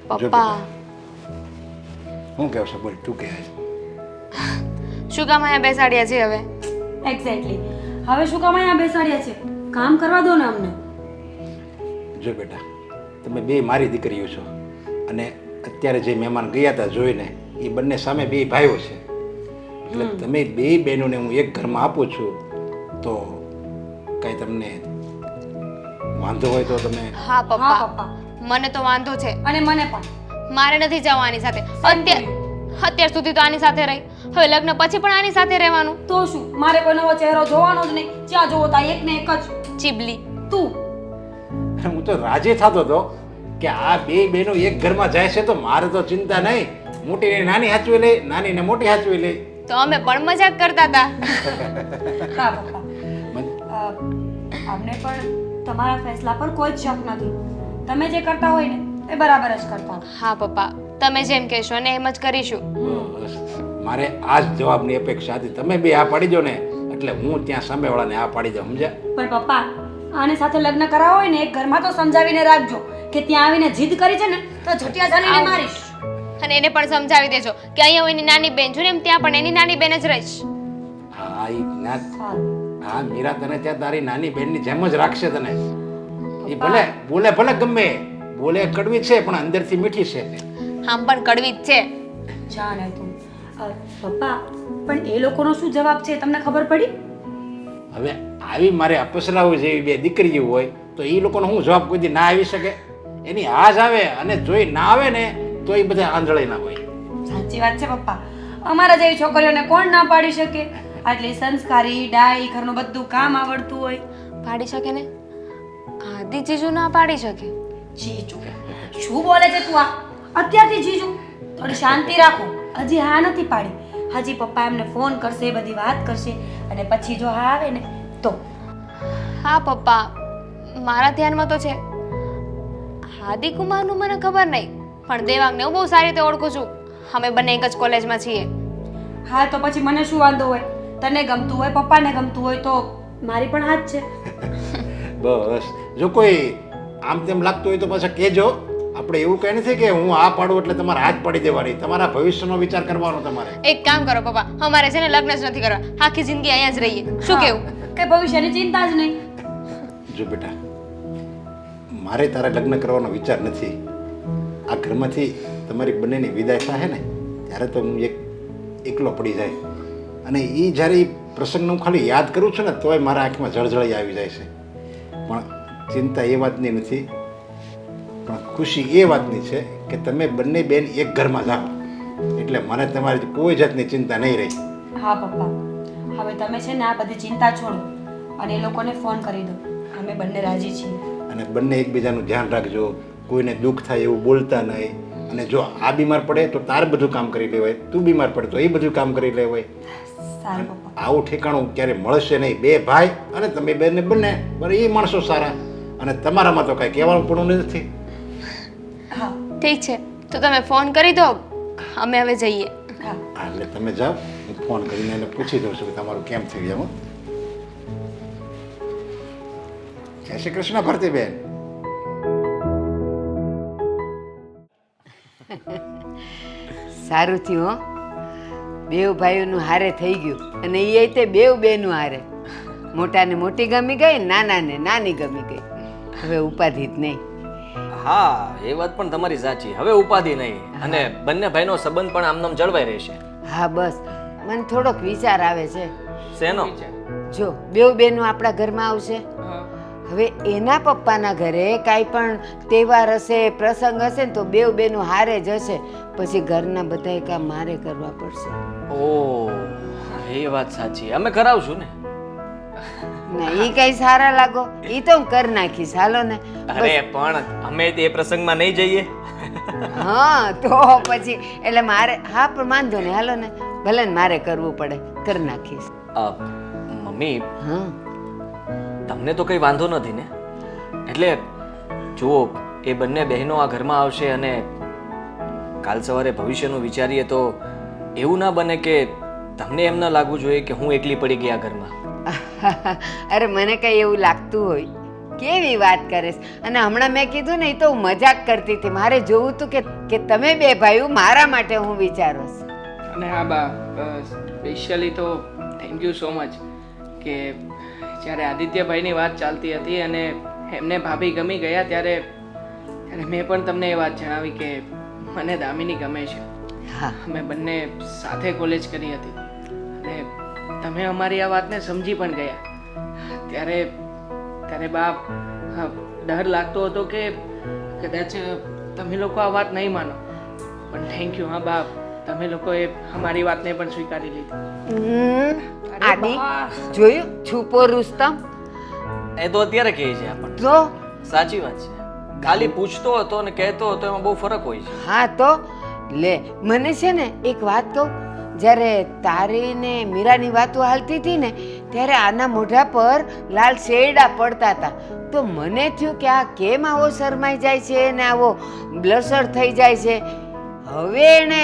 પપ્પા હું કહું છું બોલ તું કહે શું કામ અહીંયા બેસાડ્યા છે હવે? એક્ઝેક્ટલી. હવે શું કામ અહીંયા બેસાડ્યા છે? કામ કરવા દો ને અમને. જો બેટા તમે બે મારી દીકરીઓ છો અને અત્યારે જે મહેમાન ગયા હતા જોઈને એ બંને સામે બે ભાઈઓ છે એટલે તમે બે બહેનોને હું એક ઘરમાં આપું છું તો કાંઈ તમને વાંધો હોય તો તમે હા હા પપ્પા, પપ્પા. મને તો વાંધો છે. અને મને પણ. મારે નથી જવાની સાથે. અત્યાર સુધી તો આની સાથે રહી, હવે લગ્ન પછી પણ આની સાથે રહેવાનું. તો શું, મારે કોઈ નવો ચહેરો જોવાનો જ નહીં. જ્યાં જોવો ત્યાં એક ને એક જ ચીબલી. તું. હું તો રાજી થતો હતો કે આ બે બહેનો એક ઘરમાં જાય છે તો મારે તો ચિંતા નહીં, મોટીને નાની હાચવી લે, નાનીને મોટી હાચવી લે. તો અમે પણ મજાક કરતા હતા. હા પપ્પા. અમને પણ તમારા ફેસલા પર કોઈ જ શક નથી. તમે જે કરતા હોય ને એ બરાબર જ કરતા. હા પપ્પા, તમે જેમ કહેશો ને એમ જ કરીશું. બસ મારે આ જ જવાબની અપેક્ષા હતી. તમે બે આ પાડી દો ને એટલે હું ત્યાં સામેવાળાને આ પાડી દઉં, સમજ્યા? પણ પપ્પા, આને સાથે લગ્ન કરાવો હોય ને એક ઘરમાં તો સમજાવીને રાખજો કે ત્યાં આવીને જીદ કરી છે ને તો ઝટિયા જાણીને મારીશ. અને એને પણ સમજાવી દેજો કે અહીંયા હું એની નાની બેન છું ને એમ ત્યાં પણ એની નાની બેન જ રહીશ. હા ઈ ના સારું. હા મીરા તને ત્યાં તારી નાની બહેનની જેમ જ રાખશે તને. એ ભલે બોલે ભલે ગમે બોલે કડવી છે પણ અંદરથી મીઠી છે. આમ પણ કડવી જ છે. જાને તું. પપ્પા, પણ એ લોકોનો શું જવાબ છે તમને ખબર પડી? હવે આવી મારે અપસરાઓ જેવી બે દીકરીઓ હોય તો એ લોકોનો હું જવાબ કોઈ દી ના આવી શકે? એની હાજ આવે અને જોઈ ના આવે ને તો એ બધા આંધળી ના હોય. સાચી વાત છે પપ્પા. અમારા જેવી છોકરીઓને કોણ ના પાડી શકે? આટલી સંસ્કારી, ડાઈ, ઘરનું બધું કામ આવડતું હોય. પાડી શકે ને? આદિ જીજુ ના પાડી શકે. જીજુ શું બોલે છે તું આ? અત્યારથી જીજુ? થોડી શાંતિ રાખો. હજી હા નથી પાડી. હજી પપ્પા એમને ફોન કરશે, બધી વાત કરશે અને પછી જો હા આવે ને તો. હા પપ્પા, મારા ધ્યાનમાં તો છે. આદિ કુમારનું મને ખબર નહીં, પણ દેવાંગને હું બહુ સારી રીતે ઓળખું છું. અમે બંને એક જ કોલેજમાં છીએ. હા તો પછી મને શું વાંધો હોય? તને ગમતું હોય, પપ્પાને ગમતું હોય તો મારી પણ હાથ છે. બસ જો કોઈ આમ તેમ લાગતું હોય તો પાછા કહેજો. આપણે એવું કહે નથી કે હું આ પાડું એટલે તમારે હાથ પાડી દેવાની. તમારા ભવિષ્યનો વિચાર કરવાનો તમારે. એક કામ કરો પપ્પા, અમારે છે ને લગ્ન જ નથી કરવા, આખી જિંદગી અહીંયા જ રહીએ. શું કેવું? કે ભવિષ્યની ચિંતા જ નહીં. જો બેટા મારે તારા લગ્ન કરવાનો વિચાર નથી. આ ઘરમાંથી તમારી બંનેની વિદાય થાય ને ત્યારે તો હું એકલો પડી જાય અને એ જ્યારે એ પ્રસંગને હું ખાલી યાદ કરું છું ને તોય મારા આંખમાં જળજળી આવી જાય છે. પણ ચિંતા એ વાતની નથી, પણ ખુશી એ વાતની છે કે તમે બંને બેન એક ઘરમાં જાઓ એટલે મને તમારી કોઈ જાતની ચિંતા નહીં રહી. હા પપ્પા, હવે તમે છે ને આ બધી ચિંતા છોડો અને એ લોકોને ફોન કરી દો. અમે બંને રાજી છીએ. અને બંને એકબીજાનું ધ્યાન રાખજો, કોઈને દુઃખ થાય એવું બોલતા નહીં. અને જો આ બીમાર પડે તો તારે બધું કામ કરી લેવાય, તું બીમાર પડે તો એ બધું કામ કરી લેવાય. સારું પપ્પા. આવું ઠેકાણું ક્યારે મળશે નહીં. બે ભાઈ અને તમે બેને બંને બરાબર એ માણસો સારા અને તમારામાં તો કાંઈ કહેવાનું પણ નથી. હા ઠીક છે, તો તમે ફોન કરી દો, અમે હવે જઈએ. હા. હા એટલે તમે જાઓ, હું ફોન કરીને એને પૂછી દઉં છું કે તમારું કેમ થયું એમ. જય શ્રી કૃષ્ણ ભરતીબેન. સારું થયું હો, બેવ ભાઈઓનું હારે થઈ ગયું અને એ તે બેવ બેનું હારે. મોટાને મોટી ગમી ગઈ, નાનાને નાની ગમી ગઈ. હવે ઉપાધિ જ નહીં. હા એ વાત પણ તમારી સાચી. હવે ઉપાધિ નહીં અને બંને ભાઈનો સંબંધ પણ આમનામ જળવાઈ રહેશે. હા બસ, મને થોડોક વિચાર આવે છે. શેનો? જો બેવ બેનું આપણા ઘરમાં આવશે, હવે એના પપ્પાના ઘરે કાંઈ પણ તહેવાર હશે, પ્રસંગ હશે ને તો બેવ બેનું હારે જ હશે. પછી ઘરના બધાય કામ મારે કરવા પડશે. ઓ એ વાત સાચી, અમે કરાવશું ને. ના ઈ કઈ સારા લાગો, ઈ તો હું કરી નાખીશ. હાલો ને. અરે પણ અમે તે પ્રસંગમાં નહીં જઈએ. હા તો પછી એટલે મારે, હા પણ વાંધો નહીં, હાલો ને. ભલે ને મારે કરવું પડે, કરી નાખીશ. મમ્મી હા તમને તો કઈ વાંધો નથી ને? એટલે જુઓ એ બંને બહેનો આ ઘરમાં આવશે અને કાલ સવારે ભવિષ્યનું વિચારીએ તો એવું ના બને કે તમને એમ ના લાગવું જોઈએ કે હું એકલી પડી ગઈ આ ઘરમાં. અરે મને કઈ એવું લાગતું હોય કેવી વાત કરીશ. અને હમણાં મેં કીધું ને એ તો હું મજાક કરતી હતી. મારે જોવું હતું કે તમે બે ભાઈઓ મારા માટે હું વિચારો છું. અને હા બા, સ્પેશિયલી તો થેન્ક યુ સો મચ કે જ્યારે આદિત્યભાઈની વાત ચાલતી હતી અને એમને ભાભી ગમી ગયા ત્યારે મેં પણ તમને એ વાત જણાવી કે મને દામિની ગમે છે. હા, અમે બંને સાથે કોલેજ કરી હતી અને તમે અમારી આ વાતને સમજી પણ ગયા. ત્યારે બા ડર લાગતો હતો કે કદાચ તમે લોકો આ વાત નહીં માનો, પણ થેન્ક યુ. હા બા, તમે લોકોએ અમારી વાતને પણ સ્વીકારી લીધી. આદિ જોયું છુપો રુસ્તમ એ તો અત્યારે કહે છે આપણને. તો સાચી વાત છે. ખાલી પૂછતો હતો અને કહેતો હતો એમાં બહુ ફરક હોય છે. હા તો લે, મને છે ને એક વાત કહું. જ્યારે તારી ને મીરાની વાતો હાલતી હતી ને ત્યારે આના મોઢા પર લાલ શેરડા પડતા હતા. તો મને થયું કે આ કેમ આવો શરમાઈ જાય છે ને આવો બ્લશર થઈ જાય છે. હવે એણે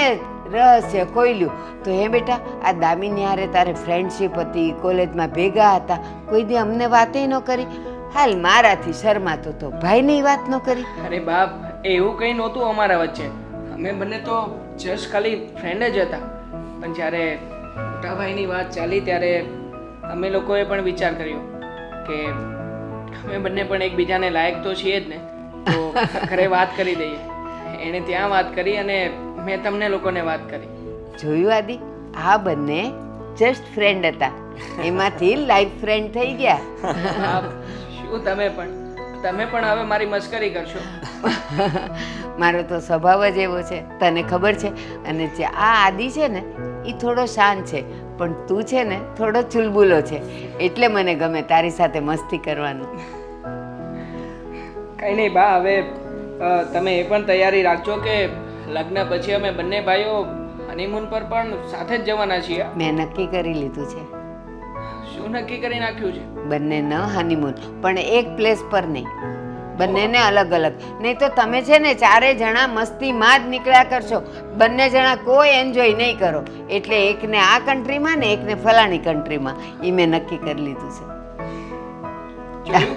રહસ્ય ખોલ્યું. તો હે બેટા, આ દામિની હારે તારે ફ્રેન્ડશિપ હતી, કોલેજમાં ભેગા હતા, કોઈ દી અમને વાતે ન કરી. હાલ મારાથી શરમાતો તો ભાઈની વાત ન કરી. અરે બાપ, એવું કંઈ નહોતું અમારા વચ્ચે. અમે બંને તો જસ્ટ ખાલી ફ્રેન્ડ જ હતા. પણ જ્યારે મોટાભાઈની વાત ચાલી ત્યારે અમે લોકોએ પણ વિચાર કર્યો કે અમે બંને પણ એકબીજાને લાયક તો છીએ જ ને, તો ઘરે વાત કરી દઈએ. એણે ત્યાં વાત કરી અને મેં તમને લોકોને વાત કરી. જોયું આદિ, આ બંને જસ્ટ ફ્રેન્ડ હતા, એમાંથી લાઈફ ફ્રેન્ડ થઈ ગયા. બાપ, શું તમે પણ હવે મારી મસ્કરી કરશો? મારો તો સ્વભાવ જ એવો છે, તને ખબર છે. અને જે આ આદિ છે ને એ થોડો શાંત છે, પણ તું છે ને થોડો ચુલબુલો છે, એટલે મને ગમે તારી સાથે મસ્તી કરવાનું. કંઈ નહીં બા, હવે તમે એ પણ તૈયારી રાખજો કે લગ્ન પછી અમે બંને ભાઈઓ હનીમૂન પર પણ સાથે જ જવાના છીએ. મેં નક્કી કરી લીધું છે. શું નક્કી કરી નાખ્યું છે? બંને ન હનીમૂન, પણ એક પ્લેસ પર નહીં, બંનેને અલગ અલગ. નહીં તો તમે છે ને ચારે જણા મસ્તીમાં જ નીકળ્યા કરશો, બંને જણા કોઈ એન્જોય નહીં કરો. એટલે એકને આ કન્ટ્રીમાં ને એકને ફલાણી કન્ટ્રીમાં, એ મેં નક્કી કરી લીધું છે. જોયું?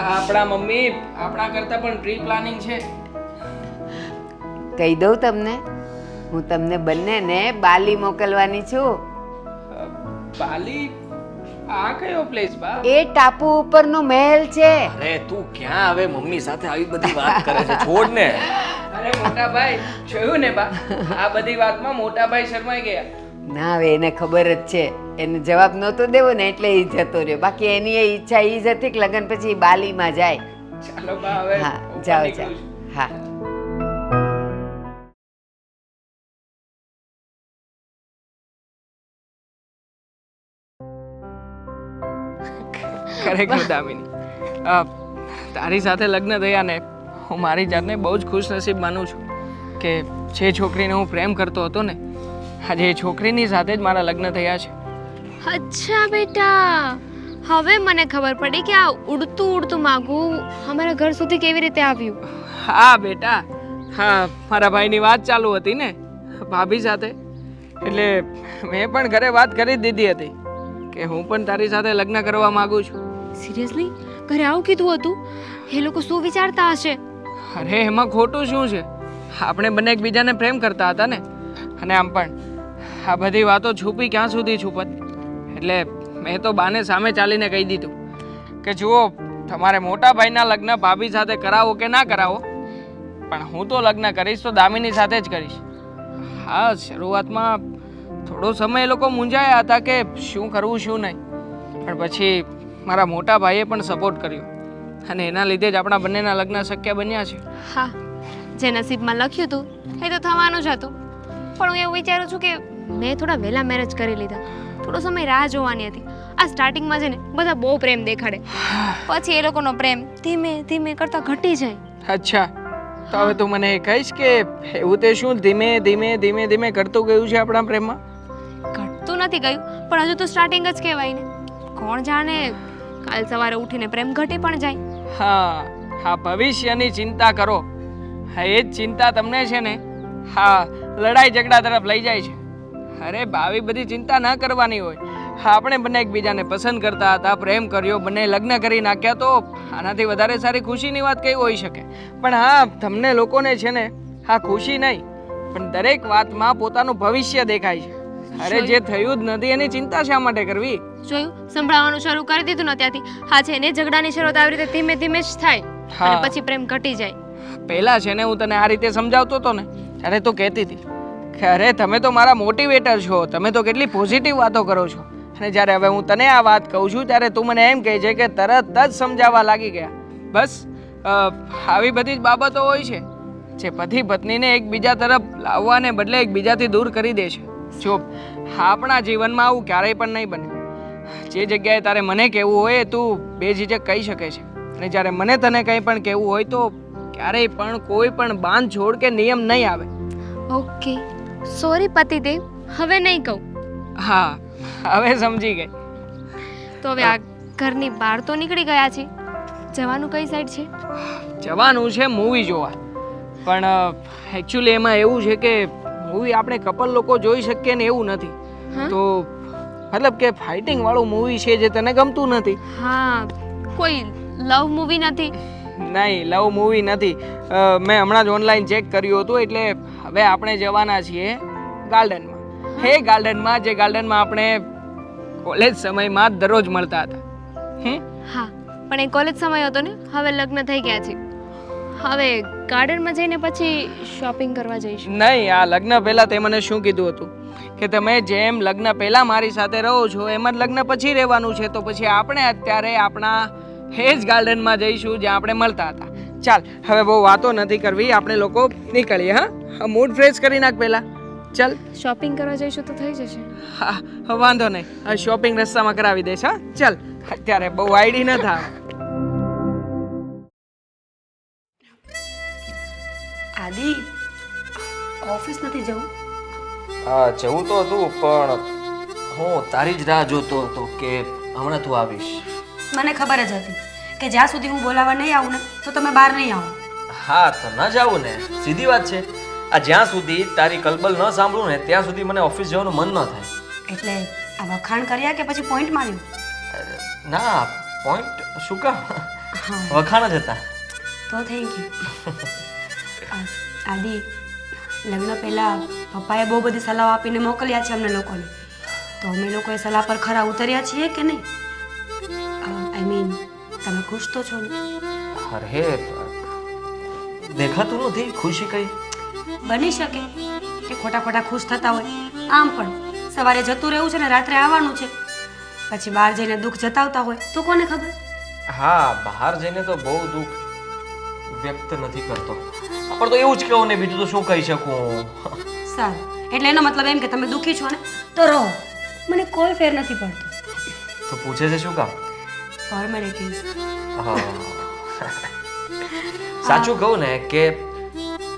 આપણા મમ્મી આપણા કરતા પણ પ્રી પ્લાનિંગ છે. કહી દઉં તમને, હું તમને બંનેને બાલી મોકલવાની છું. બાલી? આ કયો પ્લેસ બા? એ ટાપુ ઉપરનો મહેલ છે. અરે તું ક્યાં હવે મમ્મી સાથે આવી બધી વાત કરે છે? છોડ ને. અરે મોટા ભાઈ, જોયું ને બા, આ બધી વાતમાં મોટા ભાઈ શરમાઈ ગયા. ના, હવે એને ખબર જ છે, એને જવાબ નહોતો દેવો ને એટલે એ જતો રહ્યો. બાકી એની એ ઈચ્છા એ જ હતી કે લગ્ન પછી બાલીમાં જાય. ચાલો બા, હવે હા, ઉપર જાઓ નીકળું જાઓ. છું. હા. ખરેખર દામિની, તારી સાથે લગ્ન થયા ને હું મારી જાતને બહુ જ ખુશનસીબ માનું છું કે જે છોકરીને હું પ્રેમ કરતો હતો ને, આજે એ છોકરીની સાથે જ મારા લગ્ન થયા છે. અચ્છા બેટા, હવે મને ખબર પડી કે આ ઉડતું ઉડતું માગું અમારા ઘર સુધી કેવી રીતે આવ્યું. હા બેટા, હા, મારા ભાઈની વાત ચાલુ હતી ને ભાભી સાથે, એટલે મેં પણ ઘરે વાત કરી જ દીધી હતી કે હું પણ તારી સાથે લગ્ન કરવા માંગુ છું. સિરિયસલી? ઘરે આવું કીધું હતું? એ લોકો શું વિચારતા હશે? અરે એમાં ખોટું શું છે? આપણે બંને એકબીજાને પ્રેમ કરતા હતા ને, અને આમ પણ આ બધી વાતો છુપી ક્યાં સુધી છુપત. એટલે મેં તો બાને સામે ચાલીને કહી દીધું કે જુઓ, તમારે મોટા ભાઈના લગ્ન ભાભી સાથે કરાવો કે ના કરાવો, પણ હું તો લગ્ન કરીશ તો દામિની સાથે જ કરીશ. હા, શરૂઆતમાં થોડો સમય એ લોકો મૂંઝાયા હતા કે શું કરવું શું નહીં, પણ પછી મારા મોટા ભાઈએ પણ સપોર્ટ કર્યો અને એના લીધે જ આપણા બંનેના લગ્ન શક્ય બન્યા છે. હા, જે નસીબમાં લખ્યું હતું એ તો થવાનું જ હતું. પણ હું એવું વિચારું છું કે મેં થોડા વહેલા મેરેજ કરી લીધા, થોડો સમય રાહ જોવાની હતી. આ સ્ટાર્ટિંગમાં છે ને બધા બહુ પ્રેમ દેખાડે, પછી એ લોકોનો પ્રેમ ધીમે ધીમે કરતા ઘટી જાય. અચ્છા, તો હવે તું મને એ કહીશ કે એવું તે શું ધીમે ધીમે ધીમે ધીમે કરતું ગયું છે આપણા પ્રેમમાં? ઘટતું નથી ગયું, પણ હજુ તો સ્ટાર્ટિંગ જ કહેવાય ને. કોણ જાણે કાલ સવારે ઉઠીને પ્રેમ ઘટી પણ જાય. હા હા, ભવિષ્યની ચિંતા કરો. હા, એ જ ચિંતા તમને છે ને હા લડાઈ ઝઘડા તરફ લઈ જાય છે. અરે ભાવી બધી ચિંતા ન કરવાની હોય, આપણે બંને એકબીજાને પસંદ કરતા હતા, પ્રેમ કર્યો, બંને લગ્ન કરી નાખ્યા, તો આનાથી વધારે સારી ખુશીની વાત કઈ હોઈ શકે? પણ હા, તમને લોકોને છે ને હા ખુશી નહીં પણ દરેક વાતમાં પોતાનું ભવિષ્ય દેખાય છે. અરે જે થયું જ નથી એની ચિંતા શા માટે કરવી? જોયું, સંભળાવવાનું શરૂ કરી દીધું ને ત્યાંથી હા છે ને ઝઘડાની શરૂઆત આવી રીતે ધીમે ધીમે જ થાય હા. અને પછી પ્રેમ ઘટી જાય. પહેલા છે ને હું તને આ રીતે સમજાવતો હતો ને ત્યારે તું કહેતી હતી કે અરે તમે તો મારા મોટિવેટર છો, તમે તો કેટલી પોઝિટિવ વાતો કરો છો, અને જ્યારે હવે હું તને આ વાત કહું છું ત્યારે તું મને એમ કહે છે કે તરત જ સમજાવવા લાગી ગયા. બસ આવી બધી જ બાબતો હોય છે જે પતિ પત્નીને એકબીજા તરફ લાવવાને બદલે એકબીજાથી દૂર કરી દે છે. જો આપણા જીવનમાં આવું ક્યારેય પણ નહીં બને. જે જગ્યાએ તારે મને કહેવું હોય એ તું બેઝીજક કહી શકે છે, અને જ્યારે મને તને કંઈ પણ કહેવું હોય તો ક્યારેય પણ કોઈ પણ બાંધ છોડ કે નિયમ નહીં આવે. ઓકે, સોરી પતિદેવ, હવે નહીં કહું. હા, હવે સમજી ગઈ. તો હવે આ ઘરની બહાર તો નીકળી ગયા છે, જવાનું કઈ સાઈડ છે? જવાનું છે મૂવી જોવા, પણ એકચ્યુઅલી એમાં એવું છે કે મૂવી આપણે કપલ લોકો જોઈ શકીએ ને એવું નથી. હા? તો મતલબ કે ફાઇટિંગ વાળું મૂવી છે જે તને ગમતું નથી. હા, કોઈ લવ મૂવી નથી? નહીં, લવ મૂવી નથી. મેં હમણાં જ ઓનલાઈન ચેક કર્યું હતું, એટલે હવે આપણે જવાના છીએ ગાર્ડનમાં. એ ગાર્ડનમાં જે ગાર્ડનમાં આપણે કોલેજ સમયમાં દરરોજ મળતા હતા. હા, પણ એ કોલેજ સમય હતો ને, હવે લગ્ન થઈ ગયા છે. હવે ગાર્ડનમાં જઈને પછી શોપિંગ કરવા જઈશું. નહીં, આ લગ્ન પહેલા તે મને શું કીધું હતું કે તમે જેમ લગ્ન પહેલા મારી સાથે રહો છો એમ જ લગ્ન પછી રહેવાનું છે, તો પછી આપણે અત્યારે આપણા એ જ ગાર્ડનમાં જઈશું જ્યાં આપણે મળતા હતા. ચાલ, હવે બહુ વાતો નથી કરવી, આપણે લોકો નીકળીએ. હા, મૂડ ફ્રેશ કરી નાખ પહેલા. ચાલ. શોપિંગ કરવા જઈશું તો થઈ જશે. હા, વાંધો નહીં, આ શોપિંગ રસ્તામાં કરાવી દઈશ. હા, ચાલ. અત્યારે બહુ આઈડી ન થાય. આદિ, ઓફિસ નથી જવું? હા, જવું તો હતું પણ હું તારી જ રાહ જોતો હતો કે હમણાં તું આવીશ. મને ખબર જ હતી કે જ્યાં સુધી હું બોલાવવા નહીં આવું ને તો તમે બહાર નહીં આવો. હા, તો ન જાવું ને, સીધી વાત છે. આ જ્યાં સુધી તારી કલબલ ન સાંભળું ને ત્યાં સુધી મને ઓફિસ જવાનું મન ન થાય. એટલે આ વખાણ કર્યા કે પછી પોઈન્ટ માર્યું? ના, પોઈન્ટ શું કામ? હા, વખાણ જ હતા. તો થેન્ક યુ. આદિ, લગ્ન પહેલાં પપ્પાએ બહુ બધી સલાહ આપીને મોકલ્યા છે અમને લોકોને, તો અમે લોકો એ સલાહ પર ખરા ઉતર્યા છીએ કે નહીં? આઈ મીન, તમે ખુશ તો છો ને? અરે, દેખાતું નથી ખુશી કઈ. બની શકે કે ખોટા ખોટા ખુશ થતા હોય. આમ પણ સવારે જતું રહેવું છે ને રાત્રે આવવાનું છે, પછી બહાર જઈને દુઃખ જતાવતા હોય તો કોને ખબર? હા, બહાર જઈને તો બહુ દુઃખ વ્યક્ત નથી કરતો, પણ તો એવું જ કહું ને, બીજું તો શું કહી શકું. સારું, એટલે એનો મતલબ એમ કે તમે દુઃખી છો ને તો રહો, મને કોઈ ફેર નથી પડતો. તો પૂછે છે શું કામ? ફોર્મેલિટીઝ. હા, સાચું કહું ને કે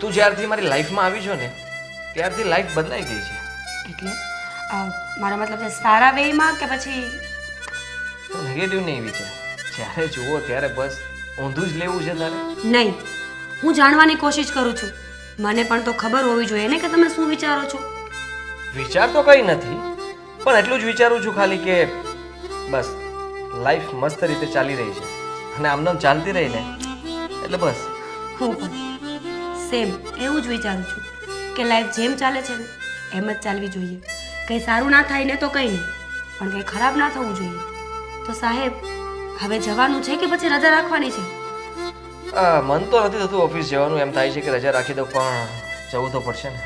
તું જ્યારથી મારી લાઈફમાં આવી છો ને ત્યારથી લાઈફ બદલાઈ ગઈ છે. એટલે મારો મતલબ છે સારા વેમાં કે પછી? તો નેગેટિવ નહીં વિચાર, જ્યારે જુઓ ત્યારે બસ ઊંધું જ લેવું છે તારે. નહીં, હું જાણવાની કોશિશ કરું છું. મને પણ તો ખબર હોવી જોઈએ ને કે તમે શું વિચારો છો. વિચાર તો કંઈ નથી, પણ એટલું જ વિચારું છું ખાલી કે બસ લાઈફ મસ્ત રીતે ચાલી રહી છે અને આમનામ ચાલતી રહી ને એટલે બસ. હું પણ સેમ એવું જ વિચારું છું કે લાઈફ જેમ ચાલે છે ને એમ જ ચાલવી જોઈએ. કંઈ સારું ના થાય ને તો કંઈ નહીં, પણ કંઈ ખરાબ ના થવું જોઈએ. તો સાહેબ, હવે જવાનું છે કે પછી રજા રાખવાની છે? મન તો નથી થતું ઓફિસ જવાનું, એમ થાય છે કે રજા રાખી દઉં, પણ જવું તો પડશે ને.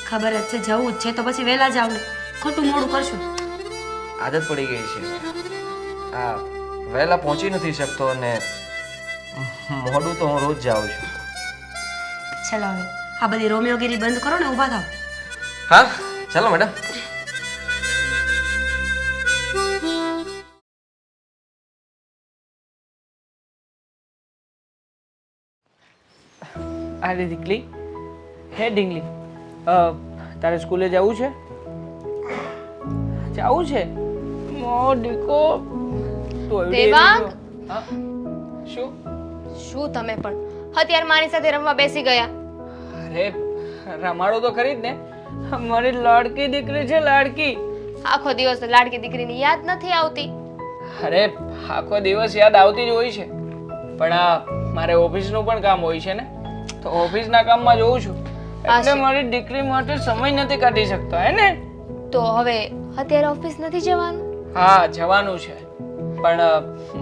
ખબર જ છે જવું જ છે તો પછી વહેલા જાવ ને, ખોટું મોડું કરશું. આદત પડી ગઈ છે. આ વહેલા પહોંચી નથી શકતો અને મોડું તો હું રોજ જાઉં છું. ચાલો હવે આ બધી રોમિયોગીરી બંધ કરો ને, ઊભા થાવ. હા, ચાલો મેડમ. અરે દીકલી, હે ઢીંગલી, તારે સ્કૂલે જવું છે? જવું છે? મો દીકો તો દેવાંગ! શું શું તમે પણ અત્યારે મારી સાથે રમવા બેસી ગયા? અરે રમાડો તો ખરી જ ને, મારી લાડકી દીકરી છે, લાડકી. આખો દિવસ લાડકી દીકરીની યાદ નથી આવતી? અરે આખો દિવસ યાદ આવતી જ હોય છે, પણ આ મારે ઓફિસનું પણ કામ હોય છે ને, તો ઓફિસના કામમાં જોઉં છું એટલે મારી દીકરી માટે સમય નથી કાઢી શકતો હે ને. તો હવે અત્યારે ઓફિસ નથી જવાનું? હા જવાનું છે, પણ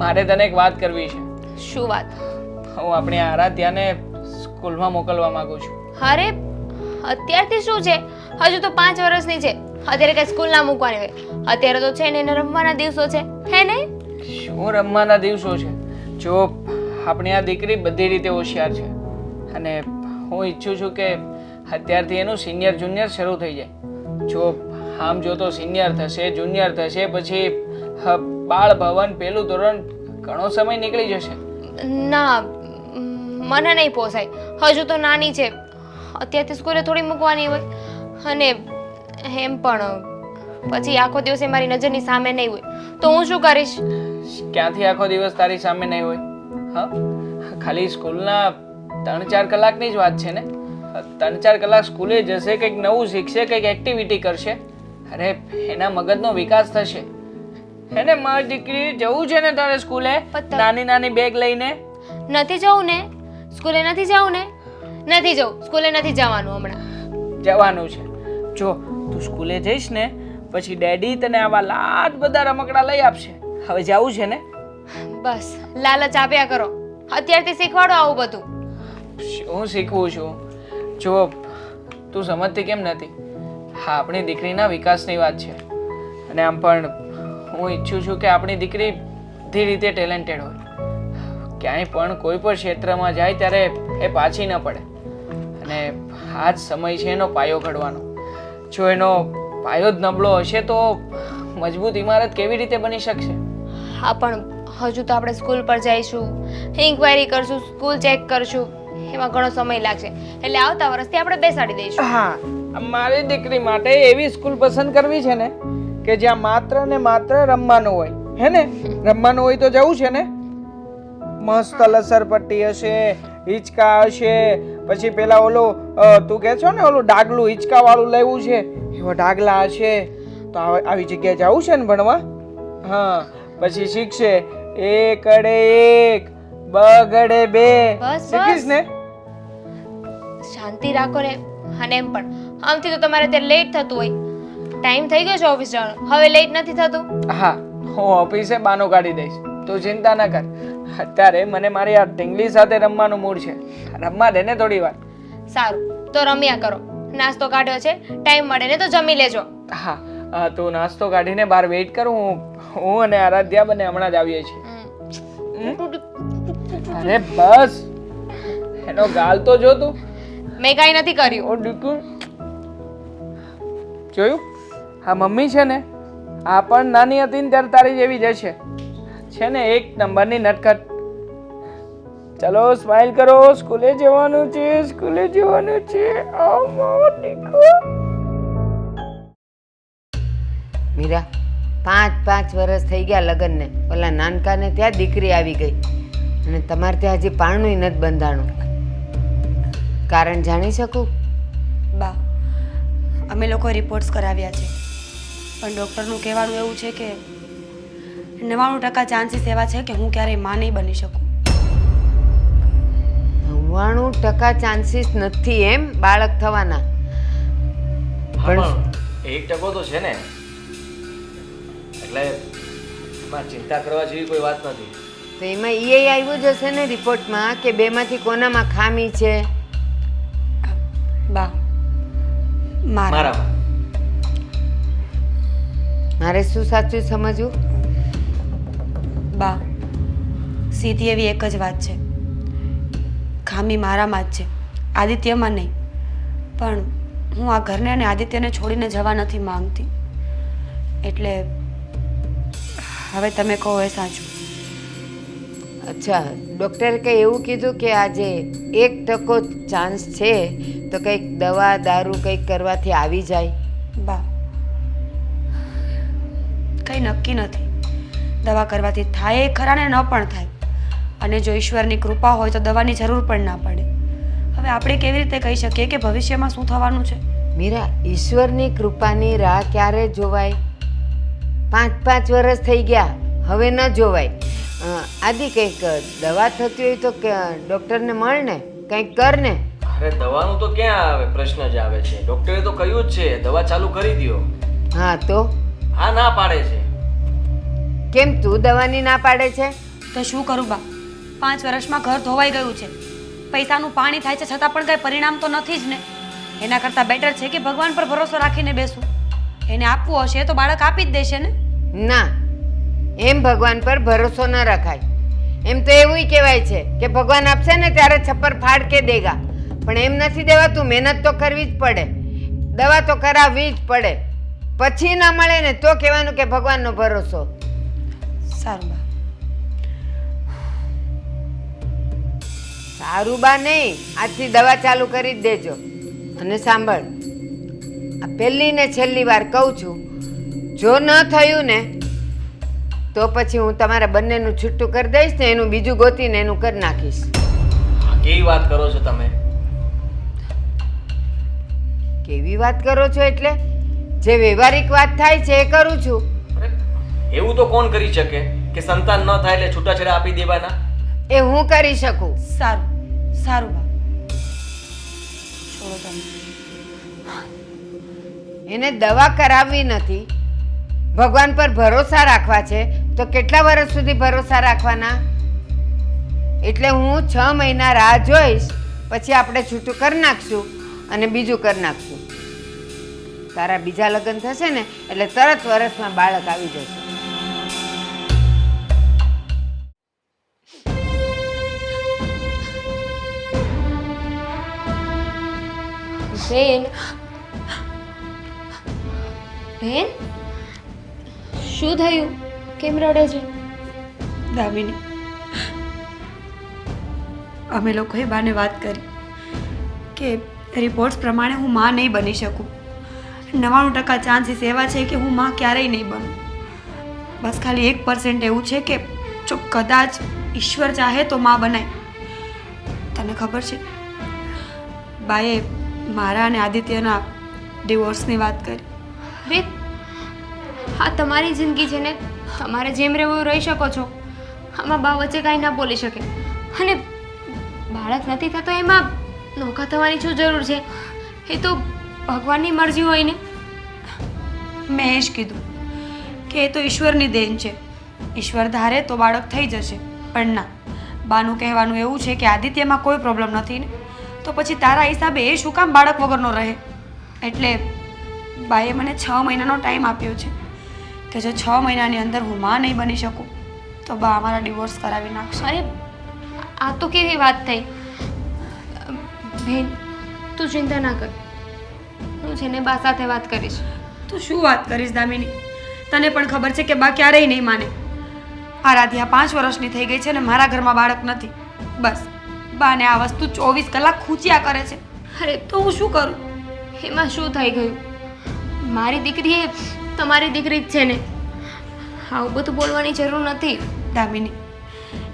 મારે તને એક વાત કરવી છે. શું વાત? હું આપણી આરાધ્યાને સ્કૂલમાં મોકલવા માંગુ છું. અરે અત્યારથી શું છે, હજુ તો 5 વર્ષની છે, અત્યારે કઈ સ્કૂલ ના મૂકવાની હોય. અત્યારે તો છે ને એને રમવાના દિવસો છે, હે ને? શું રમવાના દિવસો છે? જો આપણી આ દીકરી બધી રીતે હોશિયાર છે અને હું ઈચ્છું છું કે અત્યારથી એનું સિનિયર જુનિયર શરૂ થઈ જાય. જો આમ જો તો સિનિયર થશે, જુનિયર થશે, પછી બાળ ભવન પહેલું ધોરણ, ઘણો સમય નીકળી જશે. ના, મને નહીં પોસાય. હજુ તો નાની છે, અત્યારથી સ્કૂલે થોડી મૂકવાની હોય. અને એમ પણ પછી આખો દિવસ એ મારી નજરની સામે નહીં હોય તો હું શું કરીશ? ક્યાંથી આખો દિવસ તારી સામે નહીં હોય? હા, ખાલી સ્કૂલના 3-4 કલાકની જ વાત છે ને. 3-4 કલાક સ્કૂલે જશે, કંઈક નવું શીખશે, કંઈક એક્ટિવિટી કરશે, અરે એના મગજનો વિકાસ થશે. એને મારી દીકરી જવું છે ને તારે સ્કૂલે, નાની નાની બેગ લઈને? નથી જવું ને સ્કૂલે? નથી જવું ને? નથી જવું સ્કૂલે, નથી જવાનું. હમણાં જવાનું છે. જો તું સ્કૂલે જઈશ ને પછી ડેડી તને આવા લાડ બધા રમકડા લઈ આપશે. હવે જવું છે ને? બસ લાલચ આપ્યા કરો. અત્યારથી શીખવાડો આવું બધું. શું શીખવું છું? જો તું સમજતી કેમ નથી? હા, આપણી દીકરીના વિકાસની વાત છે અને આમ પણ હું ઈચ્છું છું કે આપણી દીકરી બધી રીતે ટેલેન્ટેડ હોય. ક્યાંય પણ કોઈ પણ ક્ષેત્રમાં જાય ત્યારે એ પાછી ન પડે. અને આ જ સમય છે એનો પાયો ઘડવાનો. જો એનો પાયો જ નબળો હશે તો મજબૂત ઇમારત કેવી રીતે બની શકશે? હા, પણ હજુ તો આપણે સ્કૂલ પર જઈશું, ઇન્ક્વાયરી કરશું, સ્કૂલ ચેક કરશું, એમાં ઘણો સમય લાગશે. એટલે આવતા વર્ષથી આપણે બેસાડી દઈશું. હા, મારી દીકરી માટે એવી સ્કૂલ પસંદ કરવી છે ને કે જ્યાં માત્ર ને માત્ર રમવાનું હોય, હે ને? રમવાનું હોય તો જવું છે ને? મસ્ત લસરપટ્ટી હશે, હિંચકા હશે, પછી પેલા ઓલું તું કહે છો ને ઓલું ડાગલું હિંચકા વાળું લેવું છે, એવા ડાગલા હશે. તો આવી જગ્યાએ જવું છે ને ભણવા? હા, પછી શીખશે 1 અડે 1, 2 અડે 2. બસ, શીખીશ ને? શાંતિ રાખો ને. અને એમ પણ આમથી તો તમારે અત્યારે લેટ થતું હોય. ટાઈમ થઈ ગયો છે ઓફિસ જવાનો, હવે લેટ નથી થતું. હા, હું ઓફિસે બાનો કાઢી દઈશ, તું ચિંતા ન કર. અત્યારે મને મારી આ ઢીંગલી સાથે રમવાનું મૂડ છે. રમવા દે ને થોડી વાર. સારું, તો રમ્યા કરો. નાસ્તો કાઢ્યો છે, ટાઈમ મળે ને તો જમી લેજો. હા, તું નાસ્તો કાઢીને બહાર વેઇટ કર. હું અને આરાધ્યા બંને હમણાં જ આવીએ છીએ. અરે બસ, એનો ગાલ તો જો તું. મેં કાંઈ નથી કર્યું. ઓ દીકુ, જોયું? હા, મમ્મી છે ને, આ પણ નાની હતી ને ત્યારે તારી જેવી જ હશે. છે ને એક નંબરની નટખટ. ચલો સ્માઈલ કરો, સ્કૂલે જવાનું છે, સ્કૂલે જવાનું છે. મીરા, 5 વર્ષ થઈ ગયા લગ્નને. ઓલા નાનકાને ત્યાં દીકરી આવી ગઈ અને તમારે ત્યાં હજી પારણું નથી બંધાણું. કારણ જાણી શકું? બા, અમે લોકો રિપોર્ટ્સ કરાવ્યા છે, પણ ડૉક્ટરનું કહેવાનું એવું છે કે 99% ચાન્સીસ એવા છે કે હું ક્યારેય માં નહીં બની શકું. 99% ચાન્સીસ નથી એમ બાળક થવાના? પણ 1% તો છે ને, એટલે એમાં ચિંતા કરવા જેવી કોઈ વાત નથી. તો એમાં આવ્યું જ હશે ને રિપોર્ટમાં કે બેમાંથી કોનામાં ખામી છે? બા, મારા મારે શું સાચું સમજવું? બા, સીધી એવી એક જ વાત છે, ખામી મારામાં જ છે, આદિત્યમાં નહીં. પણ હું આ ઘરને અને આદિત્યને છોડીને જવા નથી માંગતી. એટલે હવે તમે કહો એ સાચું. અચ્છા, ડૉક્ટરે કંઈ એવું કીધું કે આજે 1% ચાન્સ છે તો કંઈક દવા દારૂ કંઈક કરવાથી આવી જાય? બા, કંઈ નક્કી નથી. દવા કરવાથી થાય એ ખરા ને ન પણ થાય. અને જો ઈશ્વરની કૃપા હોય તો દવાની જરૂર પણ ના પડે. હવે આપણે કેવી રીતે કહી શકીએ કે ભવિષ્યમાં શું થવાનું છે? મીરા, ઈશ્વરની કૃપાની રાહ ક્યારે જોવાય? 5 વર્ષ થઈ ગયા, હવે ન જોવાય. આદિ કંઈક દવા થતી હોય તો ડૉક્ટરને મળ ને, કંઈક કર ને. અરે દવાનું તો ક્યાં આવે, પ્રશ્ન જ આવે છે. ડૉક્ટરે તો કહ્યું જ છે દવા ચાલુ કરી દ્યો. હા તો હા ના પાડે છે. કેમ તું દવાની ના પાડે છે? તો શું કરું બા, 5 વર્ષમાં ઘર ધોવાઈ ગયું છે, પૈસાનું પાણી થાય છે છતાં પણ કંઈ પરિણામ તો નથી જ ને. એના કરતાં બેટર છે કે ભગવાન પર ભરોસો રાખીને બેસું. એને આપવું હશે તો બાળક આપી જ દેશે ને. ના, એમ ભગવાન પર ભરોસો ન રખાય. એમ તો એવું કહેવાય છે કે ભગવાન આપશે ને ત્યારે છપ્પર ફાડ કે દેગા, પણ એમ નથી દેવાતું. મહેનત તો કરવી જ પડે, દવા તો કરાવવી જ પડે. પછી ન મળે ને તો કહેવાનું કે ભગવાનનો ભરોસો. સારું બા. સારું બા નહીં, આજથી દવા ચાલુ કરી જ દેજો. અને સાંભળ, આ પહેલી ને છેલ્લી વાર કહું છું, જો ન થયું ને તો પછી હું તમારા બંનેનું છૂટું કરી દઈશ ને એનું બીજું ગોતીને એનું કરી નાખીશ. કેવી વાત કરો છો તમે? કેવી વાત કરો છો એટલે? જે વ્યવહારિક વાત થાય છે એ કરું છું. અરે એવું તો કોણ કરી શકે કે સંતાન ન થાય એટલે છૂટાછેડા આપી દેવાના? એ હું કરી શકું. સારું સારું બા, છોડો તમે. એને દવા કરાવવી નથી, ભગવાન પર ભરોસા રાખવા છે, તો કેટલા વર્ષ સુધી ભરોસા રાખવાના? એટલે હું 6 મહિના રાહ જોઈશ, પછી આપણે છૂટું કરી નાખશું અને બીજું કરી નાખશું. તારા બીજા લગ્ન થશે ને એટલે તરત વર્ષમાં બાળક આવી જશે. બેન, બેન, શું થયું? કેમ રડે છે? દામિની, અમે લોકોએ બાને વાત કરી કે રિપોર્ટ્સ પ્રમાણે હું માં નહીં બની શકું. 99% ચાન્સીસ એવા છે કે હું માં ક્યારેય નહીં બનું. બસ ખાલી 1% એવું છે કે જો કદાચ ઈશ્વર ચાહે તો માં બનાય. તને ખબર છે, બાએ મારા અને આદિત્યના ડિવોર્સની વાત કરી. અરે, આ તમારી જિંદગી છે ને, તમારે જેમ રહેવું એવું રહી શકો છો. આમાં બા વચ્ચે કાંઈ ના બોલી શકે. અને બાળક નથી થતો એમાં નોખા થવાની શું જરૂર છે? એ તો ભગવાનની મરજી હોય ને. મેં એ જ કીધું કે એ તો ઈશ્વરની દેન છે, ઈશ્વર ધારે તો બાળક થઈ જશે. પણ ના, બાનું કહેવાનું એવું છે કે આદિત્યમાં કોઈ પ્રોબ્લેમ નથી ને, તો પછી તારા હિસાબે એ શું કામ બાળક વગરનો રહે? એટલે બાએ મને 6 મહિનાનો ટાઈમ આપ્યો છે કે જો 6 મહિનાની અંદર હું માં નહીં બની શકું તો બા અમારા ડિવોર્સ કરાવી નાખશે. અરે, આ તો કેવી વાત થઈ? બેન, તું ચિંતા ના કર, હું છે ને બા સાથે વાત કરીશ. તું શું વાત કરીશ દામિની? તને પણ ખબર છે કે બા ક્યારેય નહીં માને. આરાધ્યા 5 વર્ષની થઈ ગઈ છે ને મારા ઘરમાં બાળક નથી. બસ બાને આ વસ્તુ 24 કલાક ખૂંચ્યા કરે છે. અરે, તો હું શું કરું? એમાં શું થઈ ગયું? મારી દીકરી એ તમારી દીકરી જ છે ને, આવું બધું બોલવાની જરૂર નથી. દામિની,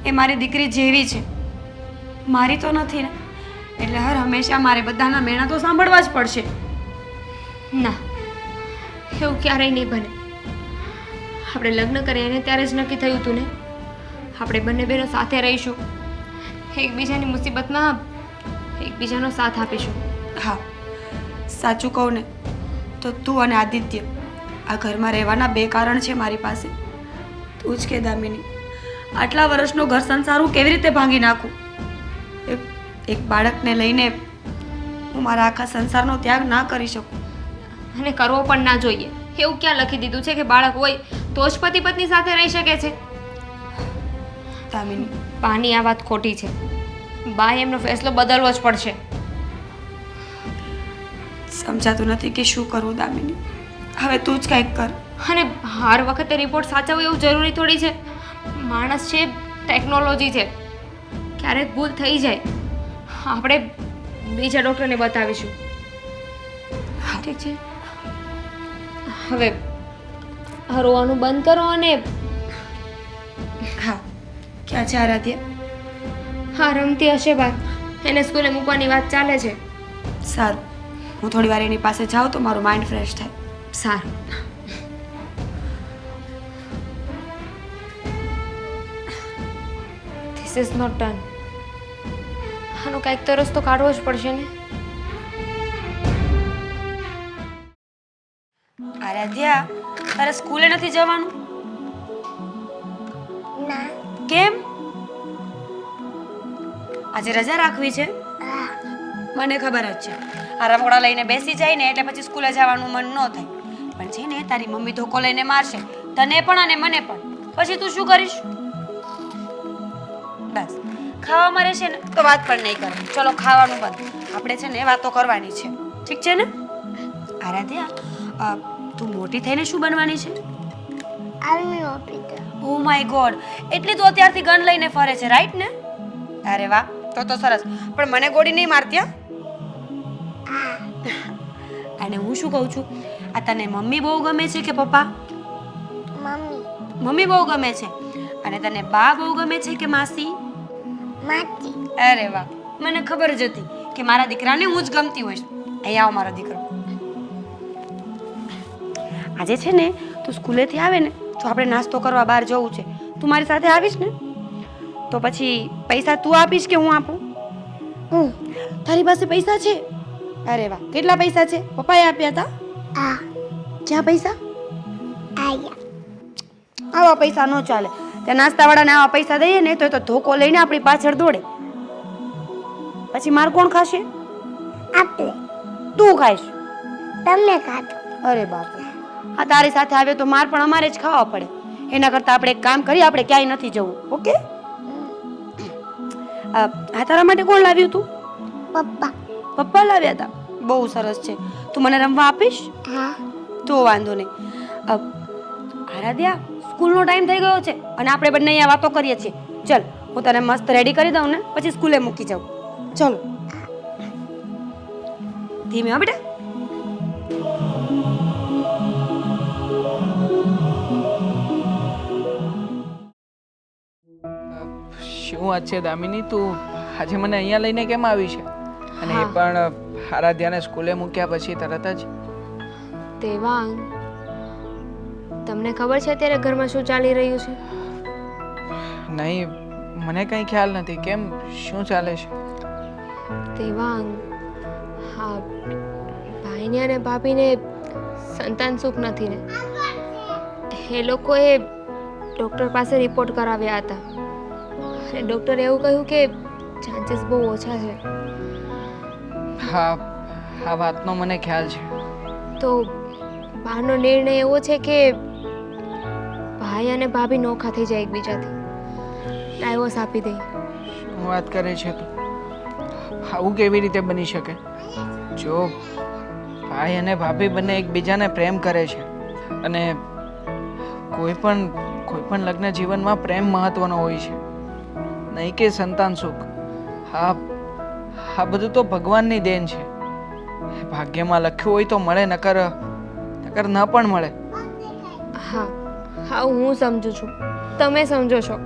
એ મારી દીકરી જેવી છે, મારી તો નથી ને, એટલે હર હંમેશા મારે બધાના મેણા તો સાંભળવા જ પડશે. ના, એવું ક્યારેય નહીં બને. આપણે લગ્ન કર્યા ને ત્યારે જ નક્કી થયું હતું ને, આપણે બંને બહેનો સાથે રહીશું, એકબીજાની મુસીબતમાં એકબીજાનો સાથ આપીશું. હા, સાચું કહું ને તો તું અને આદિત્ય આ ઘરમાં રહેવાના 2 કારણ છે મારી પાસે. તું જ કે દામિની, આટલા વર્ષનો ઘર સંસાર હું કેવી રીતે ભાંગી નાખું? એક બાળકને લઈને હું મારા આખા સંસારનો ત્યાગ ના કરી શકું. અને કરવો પણ ના જોઈએ. એવું ક્યાં લખી દીધું છે કે બાળક હોય તો જ પતિ પત્ની સાથે રહી શકે છે? દામિની, બાની આ વાત ખોટી છે. બાએ એમનો ફેસલો બદલવો જ પડશે. સમજાતું નથી કે શું કરવું દામિની. હવે તું જ કંઈક કર. અને હર વખતે રિપોર્ટ સાચવવો એવું જરૂરી થોડી છે. માણસ છે, ટેકનોલોજી છે, ક્યારેક ભૂલ થઈ જાય. આપણે બીજા ડૉક્ટરને બતાવીશું. ઠીક છે? હવે રોવાનું બંધ કરો. અને હા, ક્યાં છે આરાધ્યા? હા, રમતી હશે બહાર. એને સ્કૂલે મૂકવાની વાત ચાલે છે. સારું, હું થોડી વાર એની પાસે જાઉં તો મારું માઇન્ડ ફ્રેશ થાય. સારું. This is not done. આનો કાંઈક તો રસ્તો કાઢવો જ પડશે ને. આરાધ્યા, તારે સ્કૂલે નથી જવાનું? ના કેમ? આજે રજા રાખવી છે? મને ખબર જ છે, આ રમકડા લઈને બેસી જાય ને એટલે પછી સ્કૂલે જવાનું મન ન થાય. પણ છે ને, તારી મમ્મી ધોકો લઈને મારશે, તને પણ અને મને પણ. પછી તું શું કરીશ? બસ ખાવામાં રહેશે ને તો વાત પણ નહીં કરે. ચલો ખાવાનું બંધ, આપણે છે ને વાતો કરવાની છે, ઠીક છે ને? આરાધ્યા, તું મોટી થઈને શું બનવાની છે? Army officer. Oh my God, એટલે તું અત્યારથી ગન લઈને ફરે છે, રાઈટ ને? અરે વાહ, તો સરસ. પણ મને ગોળી નહીં મારતી હા? અને હું શું કહું છું, આ તને મમ્મી બહુ ગમે છે કે પપ્પા? મમ્મી. મમ્મી બહુ ગમે છે. અને તને બા બહુ ગમે છે કે માસી? માસી. અરે વાહ, મને ખબર જ હતી કે મારા દીકરાને હું જ ગમતી હોઈશ. અહીંયા આવ મારો દીકરો. આજે છે ને તું સ્કૂલેથી આવે ને તો આપણે નાસ્તો કરવા બહાર જવું છે. તું મારી સાથે આવીશ ને? તો પછી પૈસા તું આપીશ કે હું આપું? તારી પાસે પૈસા છે? અરે વાહ, કેટલા પૈસા છે? પપ્પાએ આપ્યા હતા? આ ક્યાં પૈસા? આયા. આવા પૈસા ન ચાલે. ત્યાં નાસ્તાવાળાને આવા પૈસા દઈએ ને તો એ તો ધોકો લઈને આપણી પાછળ દોડે. પછી માર કોણ ખાશે? આપણે. તું ખાઈશ. તમે ખાધો. અરે બાપરે, હા તારી સાથે આવે તો માર પણ અમારે જ ખાવા પડે. એના કરતાં આપણે એક કામ કરીએ, આપણે ક્યાંય નથી જવું, ઓકે? આ તારા માટે કોણ લાવ્યું તું? પપ્પા. પપ્પા લાવ્યા હતા? બહુ સરસ છે. તું મને રમવા આપીશ? હા. તો વાંધો નહીં. આરાધ્યા, સ્કૂલનો ટાઈમ થઈ ગયો છે અને આપણે બંને અહીંયા વાતો કરીએ છીએ. ચલ, હું તને મસ્ત રેડી કરી દઉં ને પછી સ્કૂલે મૂકી જાઉં. ચલો. ધીમે હો બેટા. શું વાત છે દામિની, તું આજે મને અહીંયા લઈને કેમ આવી છે? અને એ પણ આરાધ્યાને સ્કૂલે મૂક્યા પછી તરત જ? દેવાંગ, તમને ખબર છે અત્યારે ઘરમાં શું ચાલી રહ્યું છે? નહીં, મને કંઈ ખ્યાલ નથી. કેમ, શું ચાલે છે? દેવાંગ, હા, ભાઈને અને ભાભીને સંતાન સુખ નથી ને. એ લોકોએ ડૉક્ટર પાસે રિપોર્ટ કરાવ્યા હતા અને ડૉક્ટરે એવું કહ્યું કે ચાન્સીસ બહુ ઓછા છે. હા, આ વાતનો મને ખ્યાલ છે. તો બહારનો નિર્ણય એવો છે કે ભાઈ અને ભાભી નોખા થઈ જાય એકબીજાથી, ડાયવોર્સ આપી દે. શું વાત કરે છે તું? આવું કેવી રીતે બની શકે? જો ભાઈ અને ભાભી બંને એકબીજાને પ્રેમ કરે છે અને કોઈ પણ લગ્ન જીવનમાં પ્રેમ મહત્વનો હોય છે, નહીં કે સંતાન સુખ. હા, બધું તો ભગવાનની દેન છે. ભાગ્યમાં લખ્યું હોય તો મળે, નકર ન પણ મળે. હા, હું સમજુ છું, તમે સમજો છો,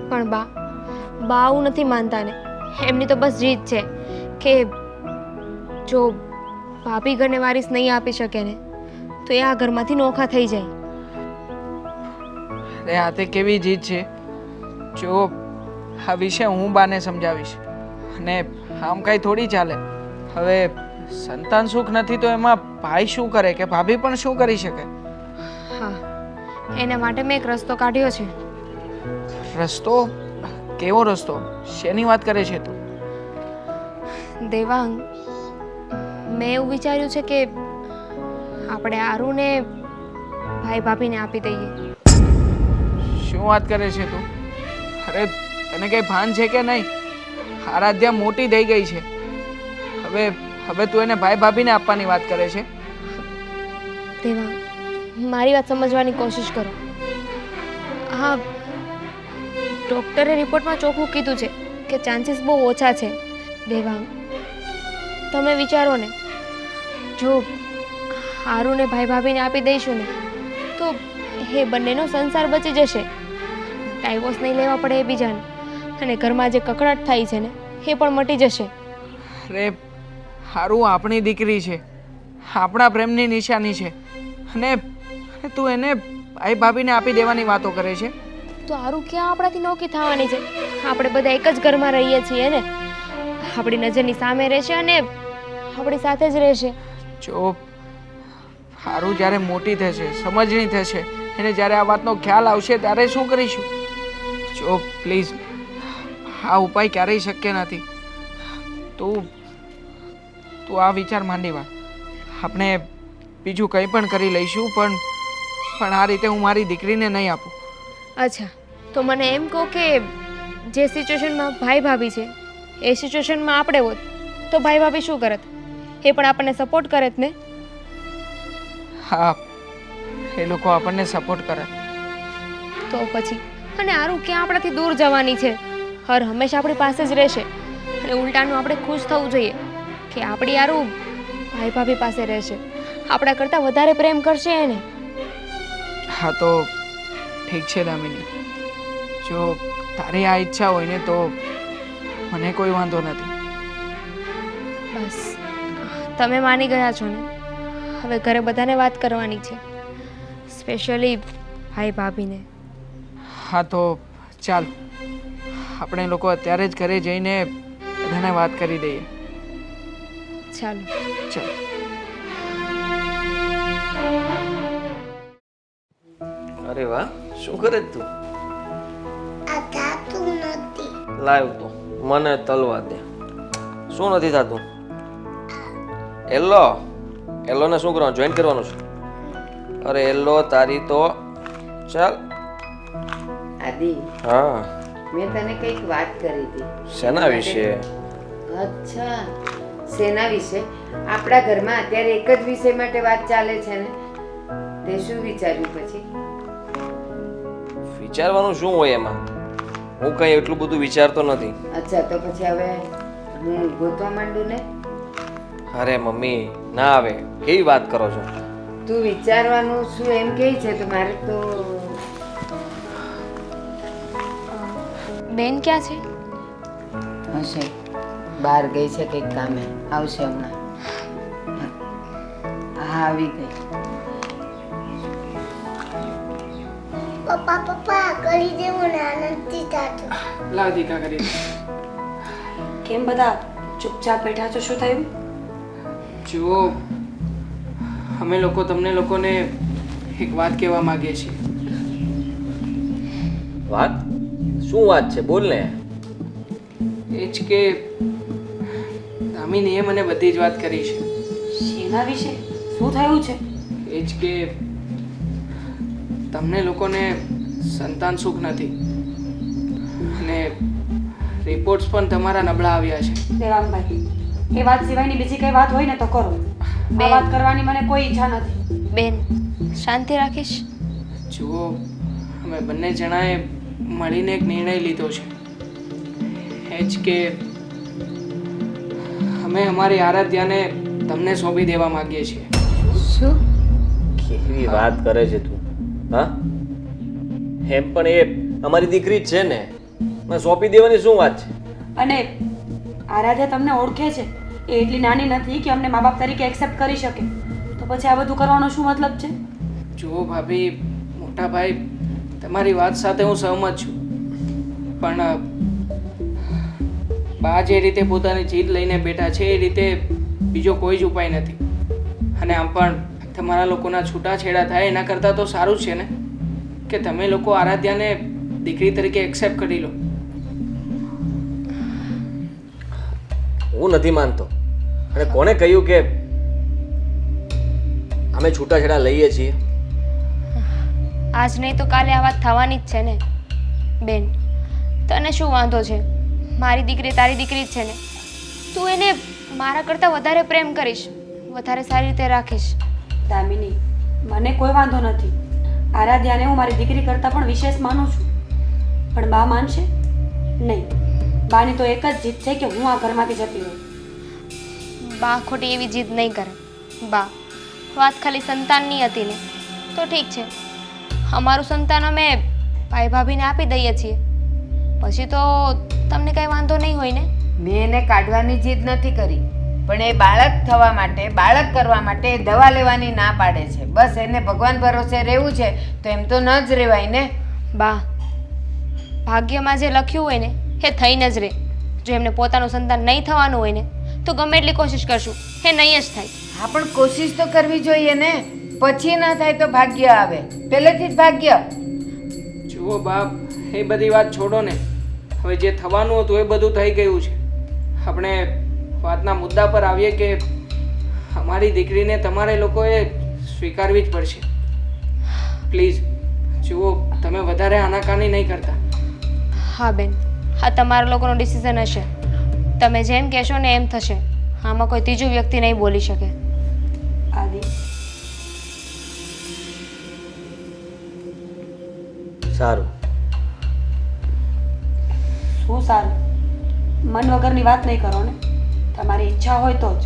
પણ બા આવું નથી માનતા ને. એમની તો બસ જીદ છે કે જો ભાભી ઘરને વારીસ નહીં આપી શકે ને તો એ આ ઘરમાંથી નોખા થઈ જાય. અરે આ તે કેવી જીદ છે? જો આ વિશે હું બાને સમજાવીશ અને આમ કાંઈ થોડી ચાલે. હવે સંતાન સુખ નથી તો એમાં ભાઈ શું કરે કે ભાભી પણ શું કરી શકે? હા, એના માટે મેં એક રસ્તો કાઢ્યો છે. રસ્તો? કેવો રસ્તો? શેની વાત કરે છે તું? દેવાંગ, મેં એવું વિચાર્યું છે કે આપણે આરુને ભાઈ ભાભીને આપી દઈએ. શું વાત કરે છે તું? અરે તને કઈ ભાન છે કે નહીં? આરાધ્યા મોટી થઈ ગઈ છે. હવે તું એને ભાઈ ભાભીને આપવાની વાત કરે છે? દેવાંગ, મારી વાત સમજવાની કોશિશ કરો. હા, ડૉક્ટરે રિપોર્ટમાં ચોખ્ખું કીધું છે કે ચાન્સીસ બહુ ઓછા છે. દેવાંગ, તમે વિચારો ને, જો આરુને ભાઈ ભાભીને આપી દઈશું ને તો એ બંનેનો સંસાર બચી જશે, ડાયવોર્સ નહીં લેવા પડે એ બીજાને, અને ઘરમાં જે કકડાટ થાય છે ને એ પણ મટી જશે. અરે હારું આપણી દીકરી છે, આપણા પ્રેમની નિશાની છે, અને તું એને ભાઈ ભાભીને આપી દેવાની વાતો કરે છે. તો આરું ક્યાં આપણાથી નોકી થવાની છે? આપણે બધા એક જ ઘરમાં રહીએ છીએ ને. આપણી નજરની સામે રહેશે અને આપણી સાથે જ રહેશે. જો હારું જ્યારે મોટી થશે, સમજણી થશે, એને જ્યારે આ વાતનો ખ્યાલ આવશે ત્યારે શું કરીશું? જો પ્લીઝ, આ ઉપાય ક્યારેય શક્ય નથી. તું આ વિચાર માંડી વાર. આપણે બીજું કંઈ પણ કરી લઈશું, પણ આ રીતે હું મારી દીકરીને નહીં આપું. અચ્છા, તો મને એમ કહો કે જે સિચ્યુએશનમાં ભાઈ ભાભી છે એ સિચ્યુએશનમાં આપણે હોત તો ભાઈ ભાભી શું કરત? એ પણ આપણને સપોર્ટ કરત ને? હા, એ લોકો આપણને સપોર્ટ કરે. તો પછી અને આરું ક્યાં આપણાથી દૂર જવાની છે? હર હંમેશા આપણી પાસે જ રહેશે. અને ઉલટાનું આપણે ખુશ થવું જોઈએ કે આપણી આરું ભાઈ ભાભી પાસે રહેશે, આપણા કરતાં વધારે પ્રેમ કરશે એને. હા તો ઠીક છે દામિની, જો તારી આ ઈચ્છા હોય ને તો મને કોઈ વાંધો નથી. બસ તમે માની ગયા છો ને? હવે ઘરે બધાને વાત કરવાની છે, સ્પેશિયલી ભાઈ ભાભીને. હા તો ચાલ, આપણે લોકો અત્યારે જ ઘરે જઈને બધાને વાત કરી દઈએ. ચાલો. ચાલ. અરે વાહ, શું કરે છે તું? આ થાતું નથી. લાવ તો મને તલવા દે. શું નથી થતું? એલો ને શું કરવાનું? જોઈન કરવાનું છે? અરે એલો તારી તો ચાલ. આદિ, હા, મેં તને કંઈક વાત કરી હતી. શેના વિશે? અચ્છા, શેના વિશે? આપણા ઘરમાં અત્યારે એક જ વિષય માટે વાત ચાલે છે ને. તે શું વિચાર્યું પછી? વિચારવાનું શું હોય એમાં? હું કઈ એટલું બધું વિચારતો નથી. અચ્છા, તો પછી હવે હું ગોતવા માંડું ને? અરે મમ્મી, ના આવે. કેવી વાત કરો છો? તું વિચારવાનું શું એમ કહે છે તો મારે તો. બેન ક્યાં છે? હશે, બહાર ગઈ છે કંઈક કામે, આવશે હમણાં. હા, આવી ગઈ. પપ્પા પપ્પા કરી દેવું ને આનંદથી થાતું. લાવ દીકા કરી દે. કેમ બધા ચૂપચાપ બેઠા છો? શું થયું? જુઓ, અમે લોકો તમને લોકોને એક વાત કહેવા માંગીએ છીએ. વાત? શું વાત છે? બોલ ને. એ જ કે દામિનીએ મને બધી જ વાત કરી છે. શેના વિશે? શું થયું છે? એ જ કે તમને લોકોને સંતાન સુખ નથી અને રિપોર્ટ્સ પણ તમારા નબળા આવ્યા છે. દેવાંગભાઈ, એ વાત સિવાયની બીજી કઈ વાત હોય ને તો કરો. આ વાત કરવાની મને કોઈ ઈચ્છા નથી. બેન, શાંતિ રાખીશ. જુઓ, અમે બંને જણાએ મળીને એક નિર્ણય લીધો છે. એ જ કે અમે અમારી આરાધ્યાને તમને સોંપી દેવા માંગીએ છીએ. શું? કેવી વાત કરે છે તું? હા, એમ પણ એ અમારી દીકરી જ છે ને. મેં સોંપી દેવાની શું વાત છે? અને આરાધ્યા તમને ઓળખે છે, એ એટલી નાની નથી કે અમને મા બાપ તરીકે એક્સેપ્ટ કરી શકે. તો પછી આ બધું કરવાનો શું મતલબ છે? જુઓ ભાભી, મોટા ભાઈ, તમારી વાત સાથે હું સહમત છું, પણ બા જે રીતે પોતાની જીદ લઈને બેઠા છે એ રીતે બીજો કોઈ જ ઉપાય નથી. અને આમ પણ તમારા લોકોના છૂટાછેડા થાય એના કરતાં તો સારું જ છે ને કે તમે લોકો આરાધ્યાને દીકરી તરીકે એક્સેપ્ટ કરી લો. હું નથી માનતો. અને કોણે કહ્યું કે અમે છૂટાછેડા લઈએ છીએ? આજ નહીં તો કાલે આ વાત થવાની જ છે ને. બેન, તને શું વાંધો છે? મારી દીકરી તારી દીકરી જ છે ને. તું એને મારા કરતાં વધારે પ્રેમ કરીશ, વધારે સારી રીતે રાખીશ. દામિની, મને કોઈ વાંધો નથી. આરાધ્યાને હું મારી દીકરી કરતાં પણ વિશેષ માનું છું. પણ બા માનશે નહીં. બાની તો એક જ જીદ છે કે હું આ ઘરમાંથી જતી રહું. બા ખોટી એવી જીદ નહીં કરે. બા, વાત ખાલી સંતાનની હતી ને તો ઠીક છે. અમારું સંતાન અમે ભાઈ ભાભીને આપી દઈએ છીએ, પછી તો તમને કંઈ વાંધો નહીં હોય ને. મેં એને કાઢવાની જીદ નથી કરી, પણ એ બાળક થવા માટે, બાળક કરવા માટે એ દવા લેવાની ના પાડે છે. બસ એને ભગવાન ભરોસે રહેવું છે તો એમ તો ન જ રહેવાય ને. બા, ભાગ્યમાં જે લખ્યું હોય ને એ થઈને જ રહે. જો એમને પોતાનું સંતાન નહીં થવાનું હોય ને તો ગમે એટલી કોશિશ કરશું એ નહીં જ થાય. હા પણ કોશિશ તો કરવી જોઈએ ને. પછી ના થાય તો ભાગ્ય આવે. પહેલેથી જ ભાગ્ય. જુઓ બાપ, એ બધી વાત છોડો ને. હવે જે થવાનું હતું એ બધું થઈ ગયું છે. આપણે વાતના મુદ્દા પર આવીએ કે અમારી દીકરીને તમારે લોકોએ સ્વીકારવી જ પડશે. પ્લીઝ જુઓ, તમે વધારે આનાકાની નહીં કરતા. હા બેન, હા તમારા લોકોનો ડિસિઝન હશે. તમે જેમ કહેશો ને એમ થશે. આમાં કોઈ ત્રીજું વ્યક્તિ નહીં બોલી શકે. આદિ, સારું. શું સારું? મન વગરની વાત નહીં કરો ને. તમારી ઈચ્છા હોય તો જ.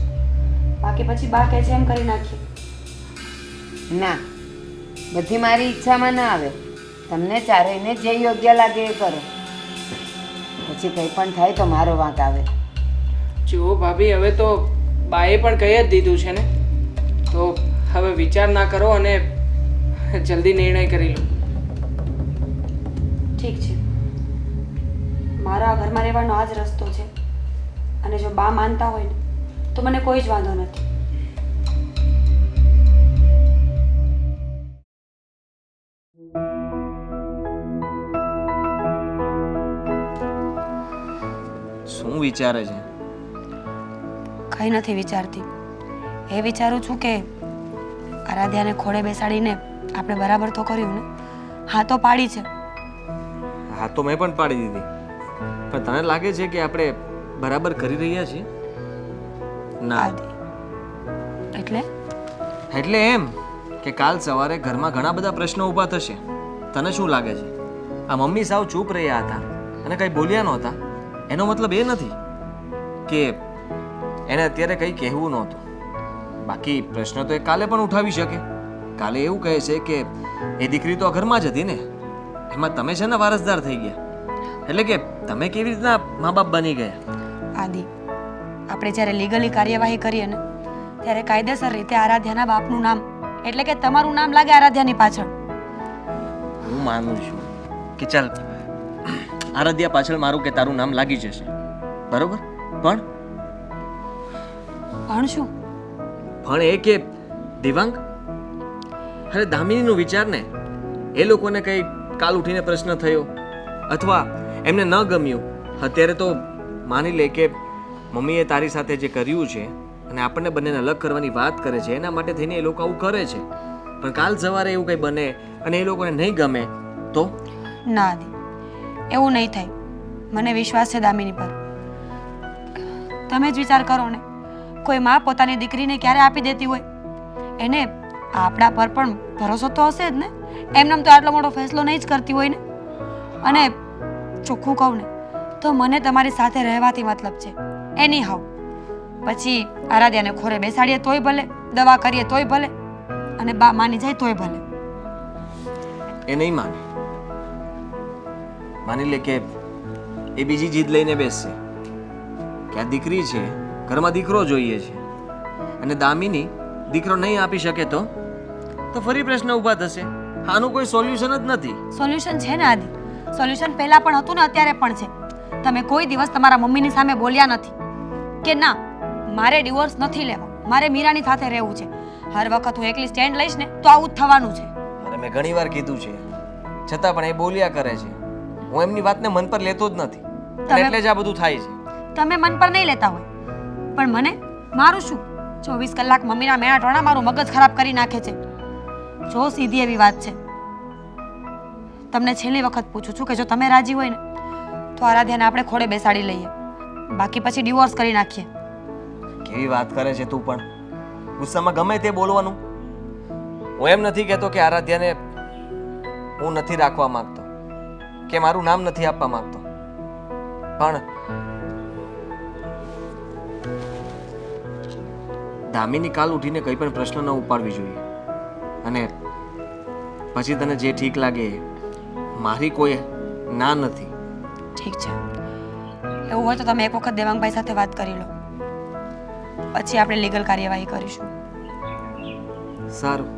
બાકી પછી બા કહે છે એમ કરી નાખીએ. ના, બધી મારી ઈચ્છામાં ના આવે. તમને ચારેયને જે યોગ્ય લાગે એ કરો. પછી કંઈ પણ થાય તો મારો વાંક આવે. જુઓ ભાભી, હવે તો બાએ પણ કહી જ દીધું છે ને, તો હવે વિચાર ના કરો અને જલ્દી નિર્ણય કરી લો. ઠીક છે, મારો આ ઘરમાં રહેવાનો આ જ રસ્તો છે. અને જો બા માનતા હોય ને તો મને કોઈ જ વાંધો નથી. શું વિચારે છે? કંઈ નથી વિચારતી. એ વિચારું છું કે આરાધ્યાને ખોળે બેસાડીને આપણે બરાબર તો કર્યું ને. હા તો પાડી છે. હા તો મેં પણ પાડી દીધી. પણ તને લાગે છે કે આપણે બરાબર કરી રહ્યા છીએ? ના. આદિ, એટલે એટલે એમ કે કાલ સવારે ઘરમાં ઘણા બધા પ્રશ્નો ઊભા થશે. તને શું લાગે છે? આ મમ્મી સાવ ચૂપ રહ્યા હતા અને કંઈ બોલ્યા નહોતા, એનો મતલબ એ નથી કે એને અત્યારે કંઈ કહેવું નહોતું. બાકી પ્રશ્ન તો એ કાલે પણ ઉઠાવી શકે. કાલે એવું કહે છે કે એ દીકરી તો આ ઘરમાં જ હતી ને, એમાં તમે છે ને વારસદાર થઈ ગયા. એટલે કે તમે કેવી રીતના મા બાપ બની ગયા? આદિ, આપણે જ્યારે લીગલી કાર્યવાહી કરીએ ને ત્યારે કાયદેસર રીતે આરાધ્યાના બાપનું નામ એટલે કે તમારું નામ લાગે આરાધ્યાની પાછળ. હું માનું છું કે ચાલ આરાધ્યા પાછળ મારું કે તારું નામ લાગી જશે, બરોબર? પણ શું? પણ એ કે દિવાંગ, અરે દામિનીનો વિચાર ને. એ લોકોને કંઈ કાલ ઉઠીને પ્રશ્ન થયો અથવા એમને ન ગમ્યું, અત્યારે તો માની લે કે મમ્મીએ તારી સાથે જે કર્યું છે અને આપણને બંનેને અલગ કરવાની વાત કરે છે, એના માટે થઈને એ લોકો આવું કરે છે. પણ કાલ સવારે એવું કંઈ બને અને એ લોકોને નહીં ગમે તો? ના આદિ, એવું નહીં થાય. મને વિશ્વાસ છે દામિની પર. તમે જ વિચાર કરો ને, કોઈ માં પોતાની દીકરીને ક્યારે આપી દેતી હોય? એને આપણા પર પણ ભરોસો તો હશે જ ને. એમનેમ તો આટલો મોટો ફેસલો નહીં જ કરતી હોય ને. અને ચોખ્ખું કહું ને તો મને તમારી સાથે રહેવાથી મતલબ છે. એની હાવ પછી આરાધ્યાને ખોરે બેસાડીએ તોય ભલે, દવા કરીએ તોય ભલે, અને બા માની જાય તોય ભલે. એ નહીં માને. માની લે કે એ બીજી જીદ લઈને બેસશે કે આ દીકરી છે, ઘરમાં દીકરો જોઈએ છે, અને દામિની દીકરો નહીં આપી શકે તો ફરી પ્રશ્ન ઊભા થશે. આનું કોઈ સોલ્યુશન જ નથી. સોલ્યુશન છે ને આદિ. સોલ્યુશન પહેલા પણ હતું ને અત્યારે પણ છે. તમે કોઈ દિવસ તમારા મમ્મીની સામે બોલ્યા નથી કે ના મારે ડિવોર્સ નથી લેવો, મારે મીરાની સાથે રહેવું છે. હર વખત હું એકલી સ્ટેન્ડ લઈશ ને તો આવું જ થવાનું છે. અને મેં ઘણીવાર કીધું છે, છતાં પણ એ બોલ્યા કરે છે. હું એમની વાતને મન પર લેતો જ નથી, અને એટલે જ આ બધું થાય છે. તમે મન પર નહીં લેતા હોય, પણ મને મારું શું? 24 કલાક મમ્મીના મેણા ટોણા મારું મગજ ખરાબ કરી નાખે છે. જો સીધી એવી વાત છે. તમને છેલ્લી વખત પૂછું છું કે જો તમે રાજી હોય ને તો આરાધ્યાને આપણે ખોડે બેસાડી લઈએ, બાકી પછી ડિવોર્સ કરી નાખીએ. કેવી વાત કરે છે તું પણ! ગુસ્સામાં ગમે તે બોલવાનું. હું એમ નથી કહેતો કે આરાધ્યાને હું નથી રાખવા માંગતો કે મારું નામ નથી આપવા માંગતો, પણ દામિની કાલ ઉઠીને કંઈ પણ પ્રશ્ન ન ઉપાડવી જોઈએ. અને પછી તને જે ઠીક લાગે, મારી કોઈ ના નથી. ઠીક છે, એવું હોય તો તમે એક વખત દેવાંગભાઈ સાથે વાત કરી લો, પછી આપણે લીગલ કાર્યવાહી કરીશું. સારું.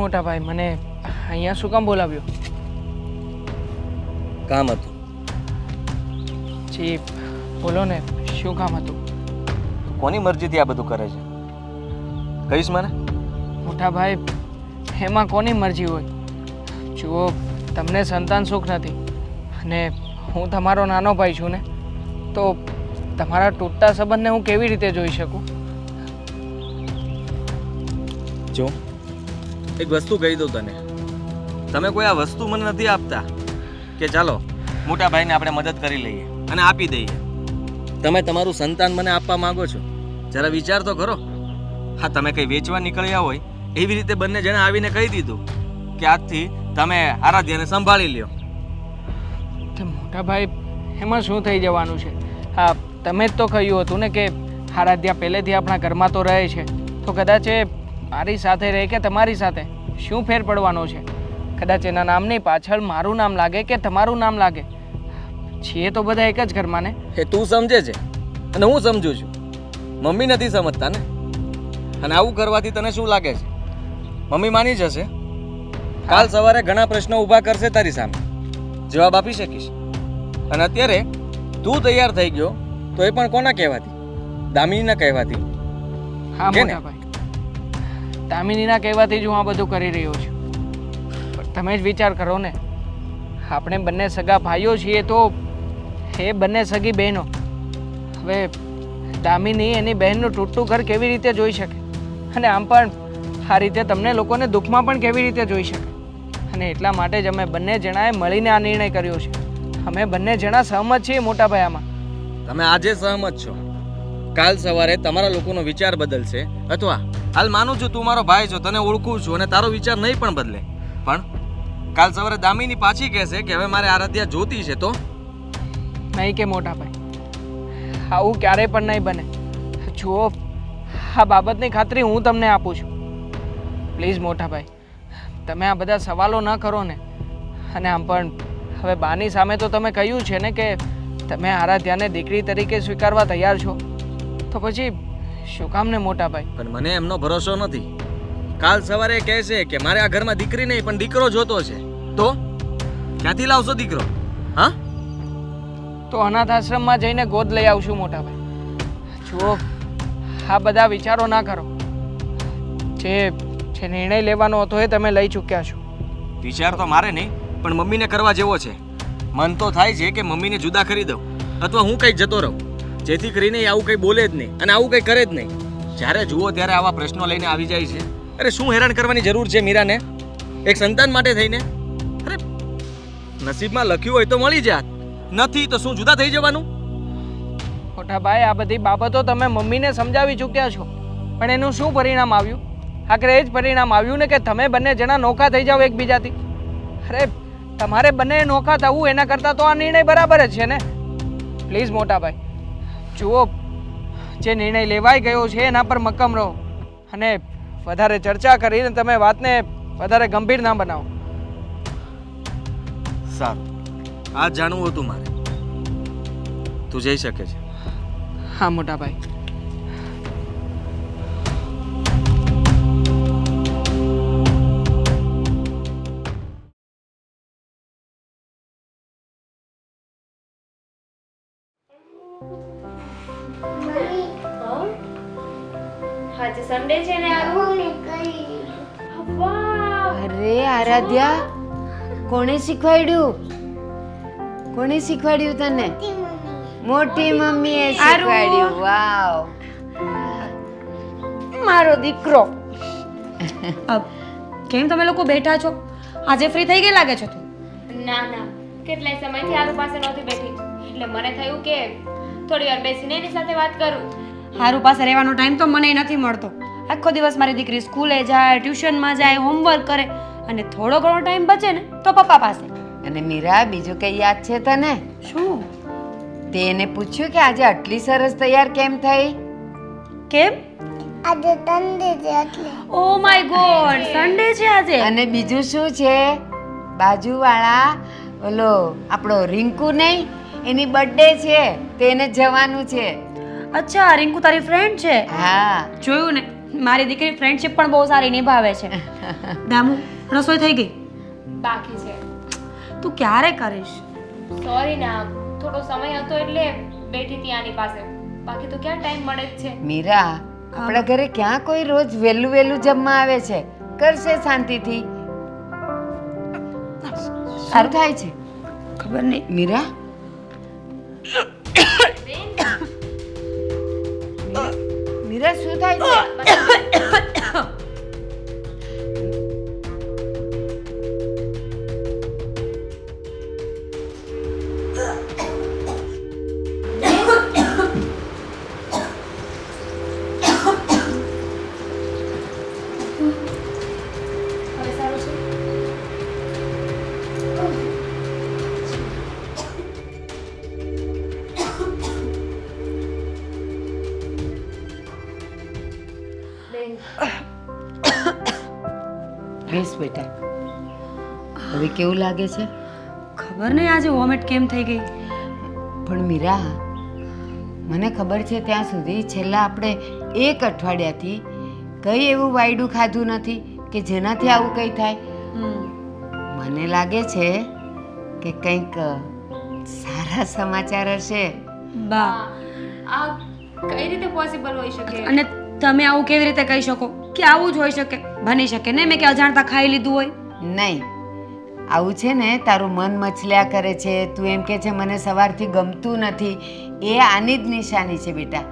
મોટા ભાઈ, મને અહીંયા શું કામ બોલાવ્યો? કામ હતું. જી બોલો ને, શું કામ હતું? કોની મરજીથી આ બધું કરે છે? કહીશ મને? મોટા ભાઈ, એમાં કોની મરજી હોય? જુઓ, તમને સંતાન સુખ નથી અને હું તમારો નાનો ભાઈ છું ને, તો તમારા તૂટતા સંબંધને હું કેવી રીતે જોઈ શકું? જો એક વસ્તુ કહી દઉં તને, તમે કોઈ આ વસ્તુ મને નથી આપતા કે ચાલો મોટા ભાઈને આપણે મદદ કરી લઈએ અને આપી દઈએ. તમે તમારું સંતાન મને આપવા માંગો છો, જરા વિચાર તો કરો. હા, તમે કંઈ વેચવા નીકળ્યા હોય એવી રીતે બંને જણા આવીને કહી દીધું કે આજથી તમે આરાધ્યાને સંભાળી લ્યો. તો મોટા ભાઈ, એમાં શું થઈ જવાનું છે? હા, તમે જ તો કહ્યું હતું ને કે આરાધ્યા પહેલેથી આપણા ઘરમાં તો રહે છે, તો કદાચ એ મારી સાથે રહે કે તમારી સાથે, શું ફેર પડવાનો છે? કદાચ એના નામની પાછળ મારું નામ લાગે કે તમારું નામ લાગે, છીએ તો બધા એક જ ઘરમાં ને. એ તું સમજે છે અને હું સમજુ છું, મમ્મી નથી સમજતા ને. અને આવું કરવાથી તને શું લાગે છે? મમ્મી માની જશે? કાલ સવારે ઘણા પ્રશ્નો ઊભા કરશે તારી સામે, જવાબ આપી શકીશ. અને અત્યારે તું તૈયાર થઈ ગયો તો એ પણ કોના કહેવાથી? દામિનીના કહેવાથી. હા કે ને? મોટા ભાઈ, દામિનીના કહેવાથી જ હું આ બધું કરી રહ્યો છું. પણ તમે જ વિચાર કરો ને, આપણે બંને સગા ભાઈઓ છીએ તો એ બંને સગી બહેનો. હવે દામિની એની બહેનનું તૂટતું ઘર કેવી રીતે જોઈ શકે? અને આમ પણ આ રીતે તમને લોકોને દુઃખમાં પણ કેવી રીતે જોઈ શકે? અને એટલા માટે જ અમે બંને જણાએ મળીને આ નિર્ણય કર્યો છે. અમે બંને જણા સહમત છીએ મોટા ભાઈ આમાં. તમે આજે સહમત છો, કાલ સવારે તમારા લોકોનો વિચાર બદલશે, અથવા હાલ માનું છું તું મારો ભાઈ છો, તને ઓળખું છું અને તારો વિચાર નહીં પણ બદલે, પણ કાલ સવારે દામિની પાછી કહેશે કે હવે મારે આરાધ્યા જોતી છે, તો નહીં કે મોટા ભાઈ, આવું ક્યારેય પણ નહીં બને. જુઓ, આ બાબતની ખાતરી હું તમને આપું છું. પ્લીઝ મોટા ભાઈ, તમે આ બધા સવાલો ન કરો ને. અને આમ પણ હવે બાની સામે તો તમે કહ્યું છે ને કે તમે આરાધ્યાને દીકરી તરીકે સ્વીકારવા તૈયાર છો, તો પછી શું કામ ને મોટા ભાઈ? પણ મને એમનો ભરોસો નથી. કાલ સવારે કહેશે કે મારે આ ઘરમાં દીકરી નહીં પણ દીકરો જોતો છે, તો ક્યાંથી લાવશો દીકરો? હા, તો અનાથ આશ્રમમાં જઈને ગોદ લઈ આવશું મોટા ભાઈ. જુઓ, આ બધા વિચારો ના કરો. જે જે નિર્ણય લેવાનો હતો એ તમે લઈ ચૂક્યા છો. વિચાર તો મારે નહીં પણ મમ્મીને કરવા જેવો છે. મન તો થાય છે કે મમ્મીને જુદા કરી દઉં અથવા હું કંઈક જતો રહું, જેથી કરીને એ આવું કંઈ બોલે જ નહીં અને આવું કંઈ કરે જ નહીં. જ્યારે જુઓ ત્યારે આવા પ્રશ્નો લઈને આવી જાય છે. અરે શું હેરાન કરવાની જરૂર છે મીરાને એક સંતાન માટે થઈને? અરે નસીબમાં લખ્યું હોય તો મળી જાત, નથી તો શું જુદા થઈ જવાનું? મોટા ભાઈ, આ બધી બાબતો તમે મમ્મીને સમજાવી ચૂક્યા છો, પણ એનું શું પરિણામ આવ્યું? આખરે એ જ પરિણામ આવ્યું ને કે તમે બંને જણા નોખા થઈ જાઓ એકબીજાથી. અરે તમારે બંને નોખા થવું એના કરતાં તો આ નિર્ણય બરાબર જ છે ને. પ્લીઝ મોટા ભાઈ, જુઓ, જે નિર્ણય લેવાઈ ગયો છે એના પર મક્કમ રહો અને વધારે ચર્ચા કરીને તમે વાતને વધારે ગંભીર ના બનાવો. સારું, આ જાણવું હતું મારે. તું જઈ શકે છે. હા મોટા ભાઈ. મમ્મી આજે સન્ડે છે ને આ મમ્મી કરી વાહ અરે આરાધ્યા, કોણે શીખવાડ્યું? કોણે શીખવાડ્યું તને? તી મમ્મી મોટી મમ્મીએ શીખવાડ્યું. વાવ, મારો દીકરો. કેમ તમે લોકો બેઠા છો? આજે ફ્રી થઈ ગઈ લાગે છે તું. ના ના, કેટલાય સમયથી આરુ પાસે નહોતી બેઠી એટલે મને થયું કે થોડી વાર બેસીને એની સાથે વાત કરું. હારું પાસે રહેવાનો ટાઈમ તો મને નથી મળતો. આખો દિવસ મારી દીકરી સ્કૂલે જાય, ટ્યુશનમાં જાય, હોમવર્ક કરે અને થોડો ઘણો ટાઈમ બચે ને તો પપ્પા પાસે. અને મીરા, બીજું કઈ યાદ છે તને? શું? તે એને પૂછ્યું કે આજે આટલી સરસ તૈયાર કેમ થઈ? કેમ? આજે તંદે છે એટલે ઓ માય ગોડ, સન્ડે છે આજે. અને બીજું શું છે? બાજુવાળા ઓલો આપણો રિંકુ નહીં, એની બર્થડે છે, તેને જવાનું છે. અચ્છા, રિંકુ તારી ફ્રેન્ડ છે? હા. જોયું ને, મારી દીકરી ફ્રેન્ડશિપ પણ બહુ સારી નિભાવે છે. દામુ રસોઈ થઈ ગઈ? બાકી છે. તું ક્યારે કરીશ? સોરી ના, થોડો સમય હતો એટલે બેઠી હતી આની પાસે. બાકી તો ક્યાં ટાઈમ મળે જ છે. મીરા, આપણા ઘરે ક્યાં કોઈ રોજ વહેલું વહેલું જમવા આવે છે? કરશે શાંતિથી. શું થાય છે? ખબર નહીં. મીરા, મીરા શું થાય છે? હવે સારું છે? બેન, બેસ બેટા. હવે કેવું લાગે છે? ખબર નહીં આજે વોમિટ કેમ થઈ ગઈ. પણ મીરા, મને ખબર છે ત્યાં સુધી છેલ્લા આપણે 1 અઠવાડિયાથી કંઈ એવું વાયડું ખાધું નથી કે જેનાથી આવું કંઈ થાય. મને લાગે છે કે કંઈક સારા સમાચાર હશે. બા, આ કઈ રીતે પોસિબલ હોઈ શકે? અને તમે આવું કેવી રીતે કહી શકો કે આવું જ હોઈ શકે? બની શકે ને મેં કે અજાણતા ખાઈ લીધું હોય. નહીં, આવું છે ને તારું મન મચલ્યા કરે છે, તું એમ કે છે મને સવારથી ગમતું નથી, એ આની જ નિશાની છે બેટા.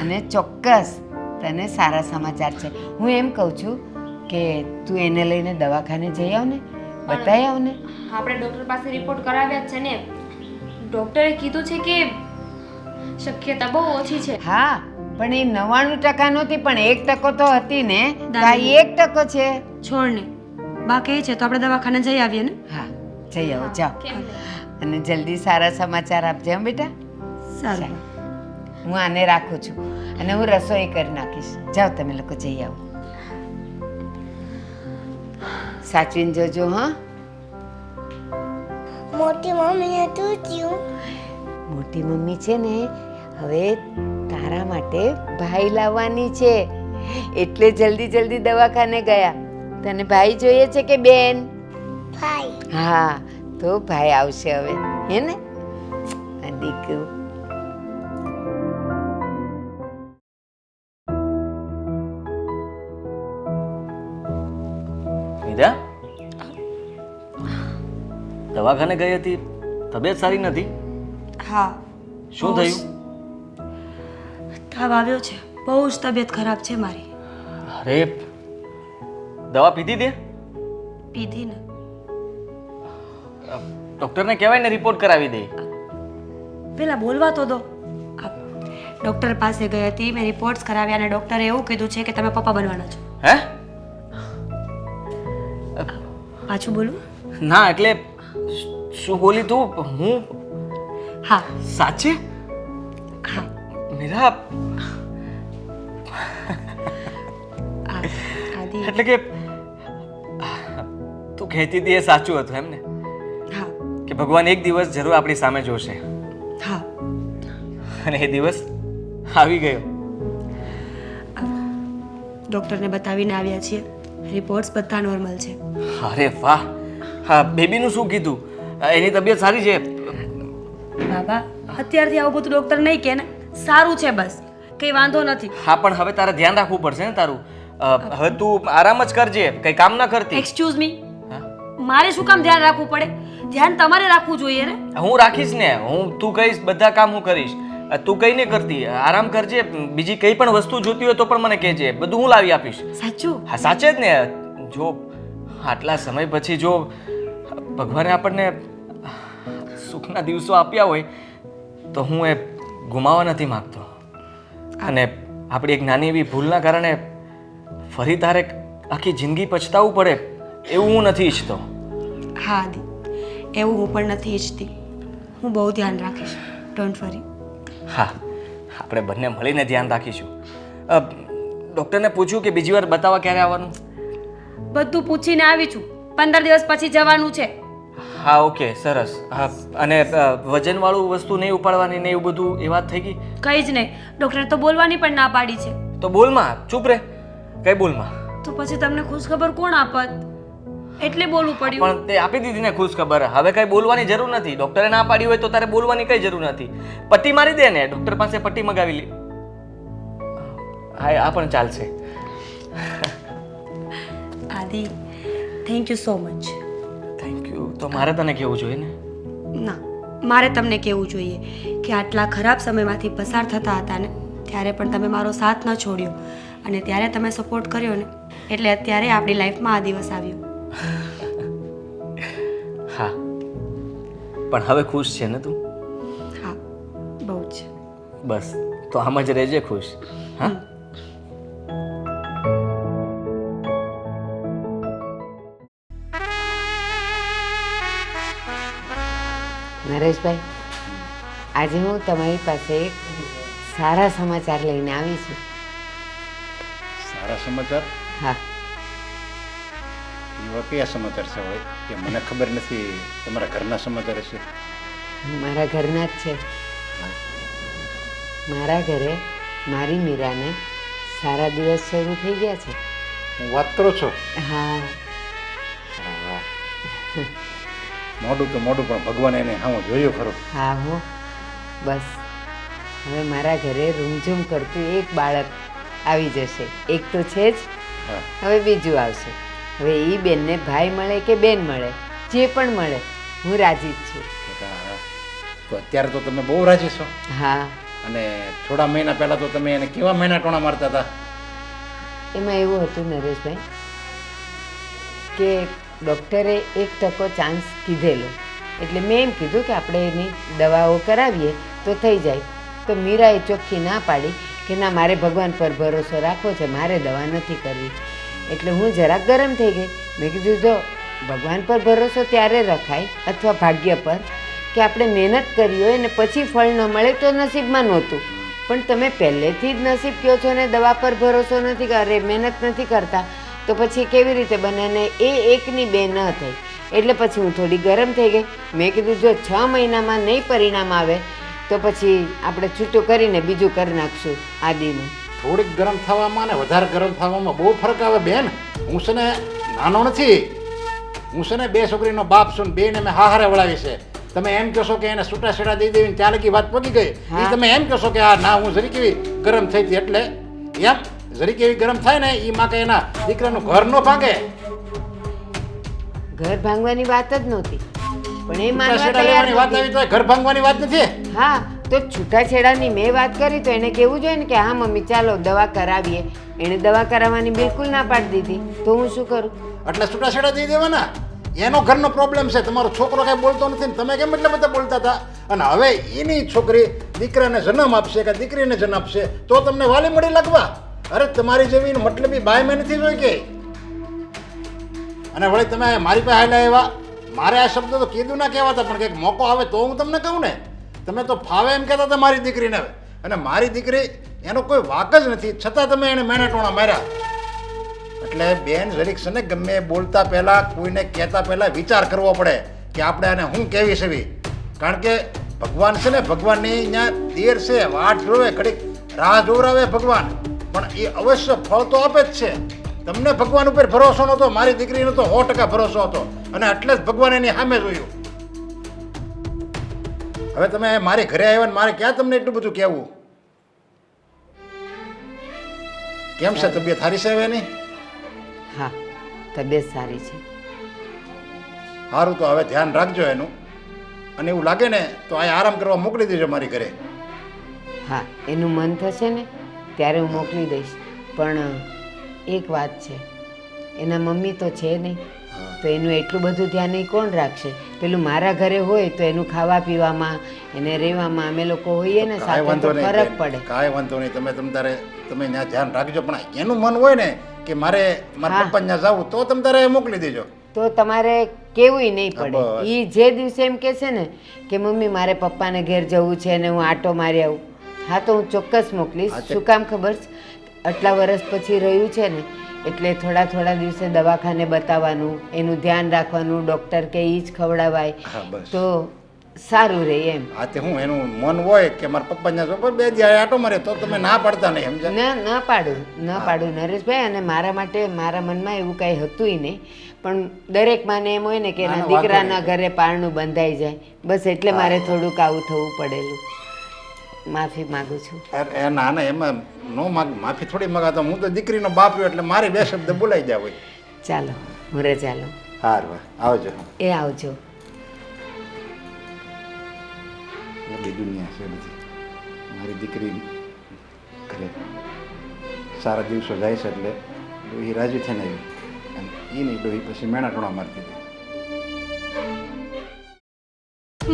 અને ચોક્કસ તને સારા સમાચાર છે. હું એમ કહું છું કે તું એને લઈને દવાખાને જઈ આવ ને, બતાવી આવ ને. આપણે ડોક્ટર પાસે રિપોર્ટ કરાવ્યા જ છે ને. ડોક્ટરે કીધું છે કે શક્યતા બહુ ઓછી છે. હા, પણ એ 99% નહોતી, પણ 1% તો હતી ને. તો આ 1% છે. છોડ ને, બા કહે છે તો આપણે દવાખાને જઈ આવીએ ને. હા, જઈ આવો, જાઓ. કેમ નહીં? અને જલ્દી સારા સમાચાર આપજે હં બેટા. સારું. હું આને રાખું છું અને હું રસોઈ કરી નાખીશ. જાઓ તમે લોકો જઈ આવો. સાચવીને જોજો હા. મોટી મમ્મીને તું થયું? મોટી મમ્મી છે ને હવે તારા માટે ભાઈ લાવવાની છે, એટલે જલ્દી જલ્દી દવાખાને ગયા. તને ભાઈ જોઈએ છે કે બેન? ભાઈ. હા, તો ભાઈ આવશે હવે, હે ને? આ દીકરું. મીરા, દવાખાને ગઈ હતી, તબિયત સારી નથી? હા. શું થયું? તાવ આવ્યો છે, બહુ જ તબિયત ખરાબ છે મારી. અરે, દવા પીધી તે? પીધી ને. ડોક્ટરને કહેવાય ને રિપોર્ટ કરાવી દે. પેલા બોલવા તો દો. ડોક્ટર પાસે ગઈ હતી, મેં રિપોર્ટ્સ કરાવ્યા અને ડોક્ટરે એવું કીધું છે કે તમે પપ્પા બનવાના છો. હે? પાછું બોલું? ના એટલે શું બોલી તું? હું હા. સાચે? હા. મીરા, આદિ. એટલે કે તું કહેતી હતી એ સાચું હતું એમ ને? હા. કે ભગવાન એક દિવસ જરૂર આપણી સામે જોશે હા. અને એ દિવસ આવી ગયો. ડોક્ટરને બતાવીને આવ્યા છીએ, રિપોર્ટ્સ બધા નોર્મલ છે. અરે વાહ! હા, બેબીનું શું કીધું? એની તબિયત સારી છે? બાબા, અત્યારથી આવું બધું ડોક્ટર નહીં કે ને. સારું છે બસ, કંઈ વાંધો નથી. હા, પણ હવે તારે ધ્યાન રાખવું પડશે ને તારું. હવે તું આરામ જ કરજે, કઈ કામ ના કરતી. એક્સક્યુઝ મી, હા? મારે શું કામ ધ્યાન રાખવું પડે? ધ્યાન તમારે રાખવું જોઈએ ને. હું રાખીશ ને, તું કહીશ બધા કામ હું કરીશ. તું કઈ નહીં કરતી, આરામ કરજે. બીજી કઈ પણ વસ્તુ જોતી હોય તો પણ મને કહેજે, બધું હું લાવી આપીશ. સાચું? હા, સાચે જ ને. જો આટલા સમય પછી જો ભગવાને આપણને સુખના દિવસો આપ્યા હોય તો હું એ ગુમાવવા નથી માંગતો. અને આપણી એક નાની એવી ભૂલના કારણે ફરી તારે આખી જિંદગી પછતાવવું પડે એવું હું નથી ઈચ્છતો. હા આદિ, એવું હું પણ નથી ઈચ્છતી. હું બહુ ધ્યાન રાખીશ, ડોન્ટ વરી. હા, આપણે બંને મળીને ધ્યાન રાખીશું. ડૉક્ટરને પૂછ્યું કે બીજી વાર બતાવવા ક્યારે આવવાનું? બધું પૂછીને આવી છું, 15 દિવસ પછી જવાનું છે. હા, ઓકે, સરસ. હા, અને વજનવાળું વસ્તુ નહીં ઉપાડવાની ને એવું બધું એ વાત થઈ ગઈ? કંઈ જ નહીં, ડૉક્ટરે તો બોલવાની પણ ના પાડી છે. તો બોલમાં ચૂપ રહે. કઈ બોલમાં? તો પછી તમને ખુશખબર કોણ આપત? એટલે બોલવું પડ્યું. પણ તે આપી દીધી ને ખુશ ખબર. હવે કઈ બોલવાની જરૂર નથી. ડોક્ટરે ના પાડી હોય તો તારે બોલવાની કઈ જરૂર નથી. પટ્ટી મારી દે ને, ડોક્ટર પાસે પટ્ટી મગાવી લે. હા, આ પણ ચાલશે. આદિ, thank you so much. Thank you તો મારે તને કેવું જોઈએ ને. ના, મારે તમને કહેવું જોઈએ કે આટલા ખરાબ સમયમાંથી પસાર થતા હતા ને ત્યારે પણ તમે મારો સાથ ન છોડ્યો અને ત્યારે તમે સપોર્ટ કર્યો ને એટલે અત્યારે આપણી લાઈફમાં આ દિવસ આવ્યો. હા, પણ હવે ખુશ છે ને તું? હા, બહુ જ. બસ તો આમ જ રહેજે ખુશ. હા. નરેશભાઈ, આજે હું તમારી પાસે એક સારા સમાચાર લઈને આવી છું. સારા સમાચાર? હા, એવા કયા સમાચાર છે હોય કે મને ખબર નથી? તમારા ઘરના સમાચાર હશે. મારા ઘરના જ છે. મારા ઘરે મારી મીરાને સારા દિવસ શરૂ થઈ ગયા છે. હું વાત કરો છો? હા, મોઢું તો મોઢું, પણ ભગવાન એને હા જોયું ખરું. હા હો. બસ હવે મારા ઘરે રૂમઝૂમ કરતું એક બાળક આવી જશે. એક તો છે જ, હા. હવે બીજું આવશે. હવે એ બેનને ભાઈ મળે કે બેન મળે, જે પણ મળે, હું રાજી જ છું. હા. તો અત્યારે તો તમે બહુ રાજી છો. હા, અને થોડા મહિના પહેલા તો તમે એને કેવા મહિના ટોણા મારતા હતા. એમાં એવું હતું નરેશભાઈ કે ડૉક્ટરે 1% ચાન્સ કીધેલો, એટલે મેં એમ કીધું કે આપણે એની દવાઓ કરાવીએ તો થઈ જાય. તો મીરાએ ચોખ્ખી ના પાડી કે ના, મારે ભગવાન પર ભરોસો રાખવો છે, મારે દવા નથી કરવી. એટલે હું જરાક ગરમ થઈ ગઈ. મેં કીધું જો ભગવાન પર ભરોસો ત્યારે રખાય અથવા ભાગ્ય પર કે આપણે મહેનત કરી હોય ને પછી ફળ ન મળે તો નસીબમાં નહોતું. પણ તમે પહેલેથી જ નસીબ કહો છો ને દવા પર ભરોસો નથી કરે, મહેનત નથી કરતા, તો પછી કેવી રીતે બને? ને એ એકની બે ન થઈ. એટલે પછી હું થોડી ગરમ થઈ ગઈ. મેં કીધું જો 6 મહિનામાં નહીં પરિણામ આવે તો પછી આપણે છૂટું કરીને બીજું કરી નાખશું આદિનું. થોડીક ગરમ થવામાં ને વધારે ગરમ થવામાં બહુ ફરક આવે બેન. હું છે ને નાનો નથી, હું છે ને 2 છોકરીનો બાપ છું, 2ને મેં હાહારે વળાવી છે. તમે એમ કહો છો કે એને છૂટા છેડા દઈ દેવીને ત્યાં લગી વાત પકી ગઈ. એ તમે એમ કહો છો કે આ ના, હું જરી કેવી ગરમ થઈ હતી. એટલે એમ જરી કેવી ગરમ થાય ને એ માં કે એના દીકરાનું ઘર ન ભાંગે. ઘર ભાંગવાની વાત જ નહોતી, પણ એ છૂટા માનવા છેડા તૈયાર લેવાની વાત નહોતી. આવી તો ઘર ભાંગવાની વાત નથી. હા, તો છૂટાછેડાની મેં વાત કરી તો એને કહેવું જોઈએ ને કે હા મમ્મી ચાલો દવા કરાવીએ. એણે દવા કરાવવાની બિલકુલ ના પાડી દીધી. તો હું શું કરું? એટલે છૂટા છેડા દઈ દેવાના. એનો ઘરનો પ્રોબ્લેમ છે. તમારો છોકરો કઈ બોલતો નથી ને તમે કેમ એટલે બધા બોલતા હતા? અને હવે એની છોકરી દીકરાને જન્મ આપશે કે દીકરીને જન્મ આપશે તો તમને વાલી મળી લાગવા. અરે તમારી જેવી મતલબી બાય મેં નથી જોઈ કે. અને વળી તમે મારી પાસે હાલ્યા એવા. મારે આ શબ્દ તો કીધું ના કહેવાતા, પણ કંઈક મોકો આવે તો હું તમને કહું ને. તમે તો ફાવે એમ કહેતા હતા મારી દીકરીને. અને મારી દીકરી એનો કોઈ વાક જ નથી, છતાં તમે એને મેણાટોણા માર્યા. એટલે બેન જરીક છે ને ગમે બોલતા પહેલાં કોઈને કહેતા પહેલાં વિચાર કરવો પડે કે આપણે આને હું કેવી છે. કારણ કે ભગવાન છે ને, ભગવાનની અહીંયા દેર છે, વાટ જોવે, ઘડીક રાહ જોવરાવે ભગવાન, પણ એ અવશ્ય ફળ તો આપે જ છે. તમને ભગવાન ઉપર ભરોસો નહોતો, મારી દીકરીનો તો 100% ભરોસો હતો, અને એટલે જ ભગવાન એની સામે જોયું. હવે તમે મારી ઘરે આવ્યા ને મારે ક્યાં તમને એટલું બધું કહેવું? કેમ છે તબિયત? સારી છે હવે એની? હા, તબિયત સારી છે. સારું, તો હવે ધ્યાન રાખજો એનું. અને એવું લાગે ને તો અહીં આરામ કરવા મોકલી દેજો મારી ઘરે. હા, એનું મન થશે ને ત્યારે હું મોકલી દઈશ. પણ એક વાત છે, એના મમ્મી તો છે નહીં, તો એનું એટલું બધું ધ્યાન નહીં કોણ રાખશે? પેલું મારા ઘરે હોય તો એનું ખાવા પીવામાં, એને રહેવામાં અમે લોકો હોઈએ ને કાંઈ સાથે, તો વાંધો નહીં ફરક બેન, પડે. કાંઈ વાંધો નહીં. તમે તારે તમે ત્યાં ધ્યાન રાખજો. પણ એનું મન હોય ને કે મારે મારા હા. પપ્પા ત્યાં જવું, તો તમે તારે મોકલી દેજો. તો તમારે કેવું નહીં હા, પડે. બસ. એ જે દિવસે એમ કહેશે ને કે મમ્મી મારે પપ્પાને ઘેર જવું છે ને હું આટો મારી આવું, હા તો હું ચોક્કસ મોકલીશ. હા, તે- શું કામ ખબર છે? આટલા વર્ષ પછી રહ્યું છે ને એટલે થોડા દિવસે દવાખાને બતાવવાનું, એનું ધ્યાન રાખવાનું, ડૉક્ટર કે એ જ ખવડાવાય હા, બસ. તો સારું રહે એમ. આ તે હું એનું મન હોય કે મારા પપ્પાને સોપર બે દી આટો મારે તો તમે ના પાડતા નહીં સમજ્યા? ન પાડું નરેશભાઈ. અને મારા માટે મારા મનમાં એવું કાંઈ હતુંય નહીં, પણ દરેક માને એમ હોય ને કે એના દીકરાના ઘરે પારણું બંધાઈ જાય, બસ એટલે મારે થોડુંક આવું થવું પડેલું. માફી માગું છું. અરે ના ના, એમાં નો માફી થોડી મગાતો. હું તો દીકરીનો બાપ રહ્યો એટલે મારી બે શબ્દ બોલાઈ જાય હોય. ચાલો મુરે ચાલો. હારું આવજો. એ આવજો. બધી દુનિયા છે બધી. મારી દીકરી ઘરે સારા દિવસો જાય છે એટલે ડોહી રાજી થઈને આવી, અને એ નહીં ડોહી પછી મેણા ટોણા મારતી હતી.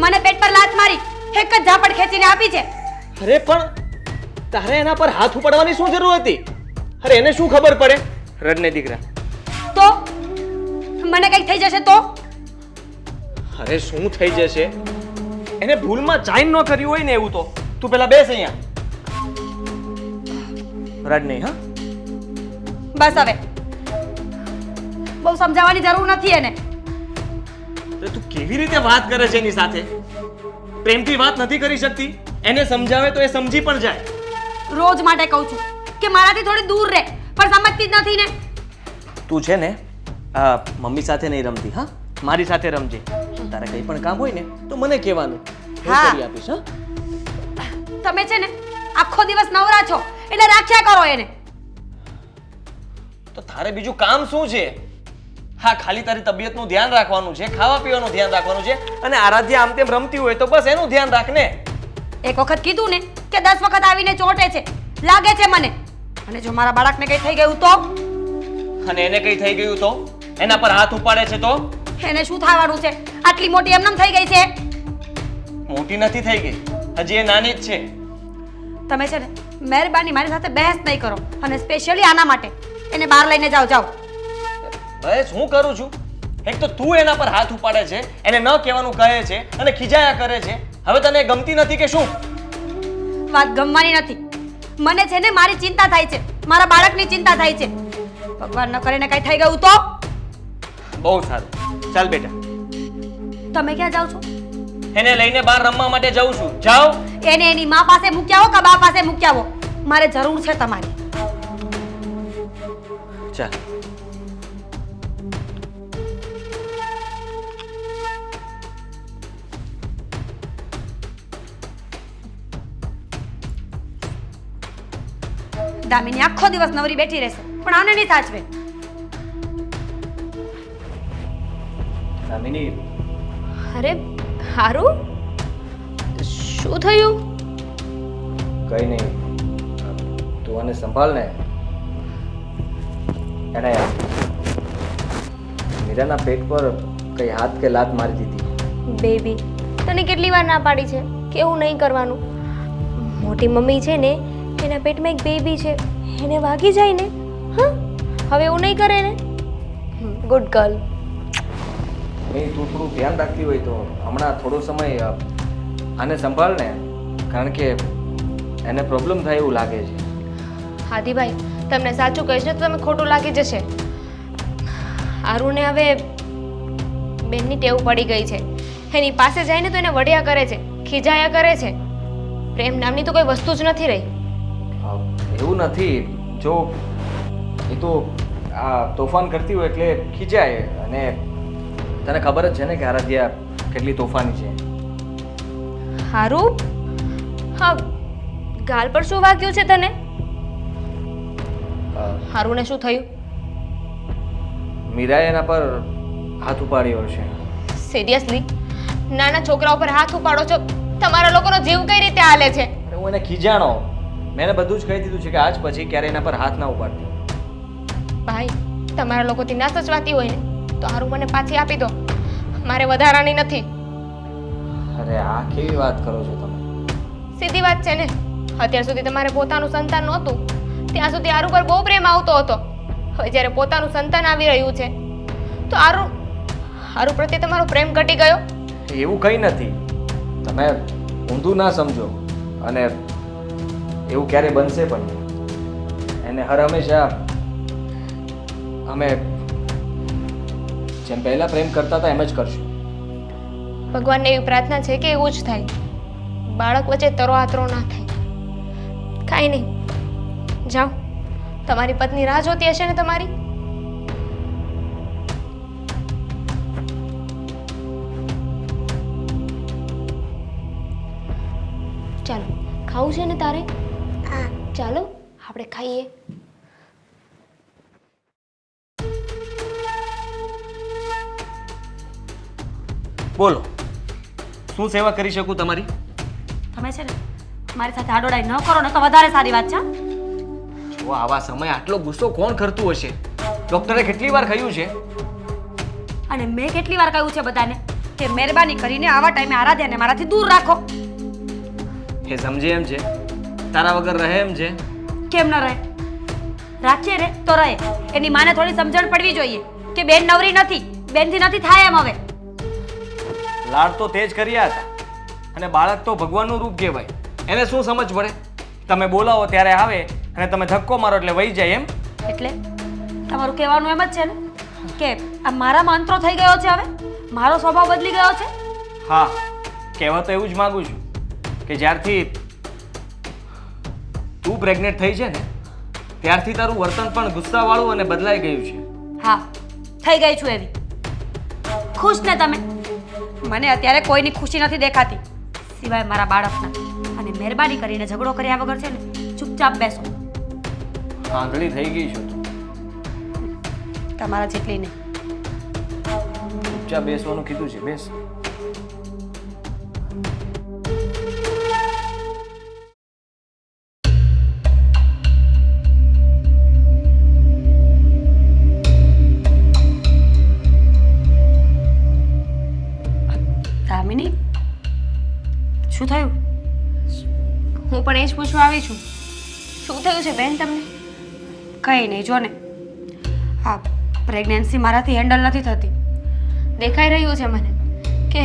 મને પેટ પર લાત મારી, એક જ ઝાપડ ખેંચીને આપી છે. અરે પણ તારે એના પર હાથ ઉપાડવાની શું જરૂર હતી? અરે એને શું ખબર પડે? રડને દીકરા. તો મને કંઈક થઈ જશે તો? અરે શું થઈ જશે? એને ભૂલમાં ચાઈન ન કર્યું હોય ને એવું તો તું પેલા બેસ અહીંયા. રડ નહીં. હા બસ હવે બહુ સમજાવવાની જરૂર નથી એને. તો તું કેવી રીતે વાત કરે છે એની સાથે? પ્રેમથી વાત નથી કરી શકતી? એને સમજાવે તો એ સમજી પણ જાય. રોજ માટે કહું છું કે મારાથી થોડી દૂર રહે, પણ સમજતી જ નથી ને. તું છે ને મમ્મી સાથે નહીં રમતી. હા મારી સાથે રમજે. તારે કંઈ પણ કામ હોય ને તો મને કહેવાનું, હું હા. કરી આપીશ. હા તમે છે ને આખો દિવસ નવરા છો એટલે રાખ્યા કરો એને. તો તારે બીજું કામ શું છે? હા ખાલી તારી તબિયતનું ધ્યાન રાખવાનું છે, ખાવા પીવાનું ધ્યાન રાખવાનું છે, અને આરાધ્યા આમ તેમ રમતી હોય તો બસ એનું ધ્યાન રાખ ને. એક વખત કીધું ને કે 10 વખત આવીને ચોટે છે, લાગે છે મને. અને જો મારા બાળકને કંઈ થઈ ગયું તો? અને એને કંઈ થઈ ગયું તો? એના પર હાથ ઉપાડે છે તો? એને શું થવાનું છે? આટલી મોટી એમનેમ થઈ ગઈ છે. મોટી નથી થઈ ગઈ, હજી એ નાની જ છે. તમે છે ને મહેરબાની મારી સાથે બહેસ નહીં કરો, અને સ્પેશિયલી આના માટે એને બહાર લઈને જાઓ. બસ હું કરું છું? એક તો તું એના પર હાથ ઉપાડે છે, એને ન કહેવાનું કહે છે અને ખીજાયા કરે છે. હવે તને ગમતી નથી કે શું? વાત ગમવાની નથી. મને છે ને મારી ચિંતા થાય છે, મારા બાળકની ચિંતા થાય છે. ભગવાન ન કરે ને કઈ થઈ ગયું તો? બહુ સારું, ચાલ બેટા. તમે ક્યાં જાઓ છો? એને લઈને બહાર રમવા માટે જાઉં છું. જાઓ. એને એની મા પાસે મૂક્યા હો કે બા પાસે મૂક્યા હો, મારે જરૂર છે તમારી. ચાલ. દામિની આખો દિવસ નવરી બેઠી રહેશે, પણ આને નહીં સાચવે. દામિની, અરે હારું, શું થયું? કઈ નહીં, તું આને સંભાળ ને. એને મીરાના પેટ પર કઈ હાથ કે લાત મારી દીધી. બેબી, તને કેટલી વાર ના પાડી છે કે એવું નહીં કરવાનું? મોટી મમ્મી છે ને, એના પેટમાં એક બેબી છે, એને વાગી જાય ને. હા, હવે એવું નહીં કરે ને. Good girl. નહીં, તું થોડું ધ્યાન રાખતી હોય તો હમણાં થોડો સમય આને સંભાળ ને, કારણ કે એને પ્રોબ્લેમ થાય એવું લાગે છે. હાદીભાઈ, તમને સાચું કહીશ ને તો તમે ખોટું લાગી જશે. આરુને હવે બેનની ટેવ પડી ગઈ છે. એની પાસે જઈને તો એને વઢ્યા કરે છે, ખીજાયા કરે છે. પ્રેમ નામની તો કોઈ વસ્તુ જ નથી રહી. એવું નથી. જો એ તો આ તોફાન કરતી હોય એટલે ખીજાય. અને તને ખબર જ છે ને કે આરાધ્યા કેટલી તોફાની છે. હારું, હા, ગાલ પર શું વાગ્યું છે તને? હારુને શું થયું? મીરાએ એના પર હાથ ઉપાડ્યો છે. સિરિયસલી? નાના છોકરા ઉપર હાથ ઉપાડો છો? તમારા લોકોનો જીવ કઈ રીતે હાલે છે? અરે હું એને ખીજાણો. મેં એને બધું જ કહી દીધું છે કે આજ પછી ક્યારે એના પર હાથ ના ઉપાડતી. ભાઈ, તમારા લોકોથી ના સચવાતી હોય ને તો હારું મને પાછી આપી દો. મારે વધારાની નથી. અરે આ કેવી વાત કરો છો તમે? સીધી વાત છે ને. અત્યાર સુધી તમારે પોતાનું સંતાન નહોતું, ત્યાં સુધી આરુ પર બહુ પ્રેમ આવતો હતો. હવે જ્યારે પોતાનું સંતાન આવી રહ્યું છે તો આરુ પ્રત્યે તમારો પ્રેમ ઘટી ગયો. એવું કંઈ નથી. તમે ઊંધું ના સમજો. અને એવું ક્યારે બનશે પણ નહીં. એને હર હંમેશા અમે જેમ પહેલા પ્રેમ કરતા હતા એમ જ કરશું. ભગવાનને એવી પ્રાર્થના છે કે એવું જ થાય, બાળક વચ્ચે તરો આતરો ના થાય. કાંઈ નહીં, જાઓ, તમારી પત્ની રાહ જોતી હશે ને તમારી. ચાલો, ખાવું છે ને તારે? હા. ચાલો આપણે ખાઈએ. બોલો, શું સેવા કરી શકું તમારી? તમે છે ને મારી સાથે આડોડાઈ ન કરો ને તો વધારે સારી વાત છે. જો આવા સમય આટલો ગુસ્સો કોણ કરતું હશે? ડોક્ટરે કેટલી વાર કહ્યું છે? અને મેં કેટલી વાર કહ્યું છે બધાને કે મહેરબાની કરીને આવા ટાઈમે આરાધ્યાને મારાથી દૂર રાખો. એ સમજે એમ છે, તારા વગર રહે એમ છે. કેમ ન રહે? રાખીએ ને તો રહે. એની માને થોડી સમજણ પડવી જોઈએ કે બેન નવરી નથી, બેનથી નથી થાય એમ. હવે લાડ તો તેજ કર્યા હતા, અને બાળક તો ભગવાનનું રૂપ કહેવાય. એને શું સમજ પડે? તમે બોલાવો ત્યારે આવે અને તમે ધક્કો મારો એટલે વહી જાય એમ? એટલે તમારું કહેવાનું એમ જ છે ને કે આ મારામાં અંતરો થઈ ગયો છે, હવે મારો સ્વભાવ બદલી ગયો છે. હા, કહેવા તો એવું જ માંગુ છું કે જ્યારથી તું પ્રેગ્નેન્ટ થઈ છે ને ત્યારથી તારું વર્તન પણ ગુસ્સાવાળું અને બદલાઈ ગયું છે. હા, થઈ ગઈ છું એવી. ખુશ ને તમે? મને અત્યારે કોઈની ખુશી નથી દેખાતી સિવાય મારા બાળકના. અને મહેરબાની કરીને ઝઘડો કર્યા વગર છે ને ચૂપચાપ બેસો. આંધળી થઈ ગઈ છું તું. તમારા જેટલી નહીં. ચૂપચાપ બેસવાનું કીધું છે, બેસ. દામિની, શું થયું? હું પણ એ જ પૂછવા આવી છું. શું થયું છે બેન તમને? કંઈ નહીં, જો ને હા, પ્રેગ્નન્સી મારાથી હેન્ડલ નથી થતી. દેખાઈ રહ્યું છે મને કે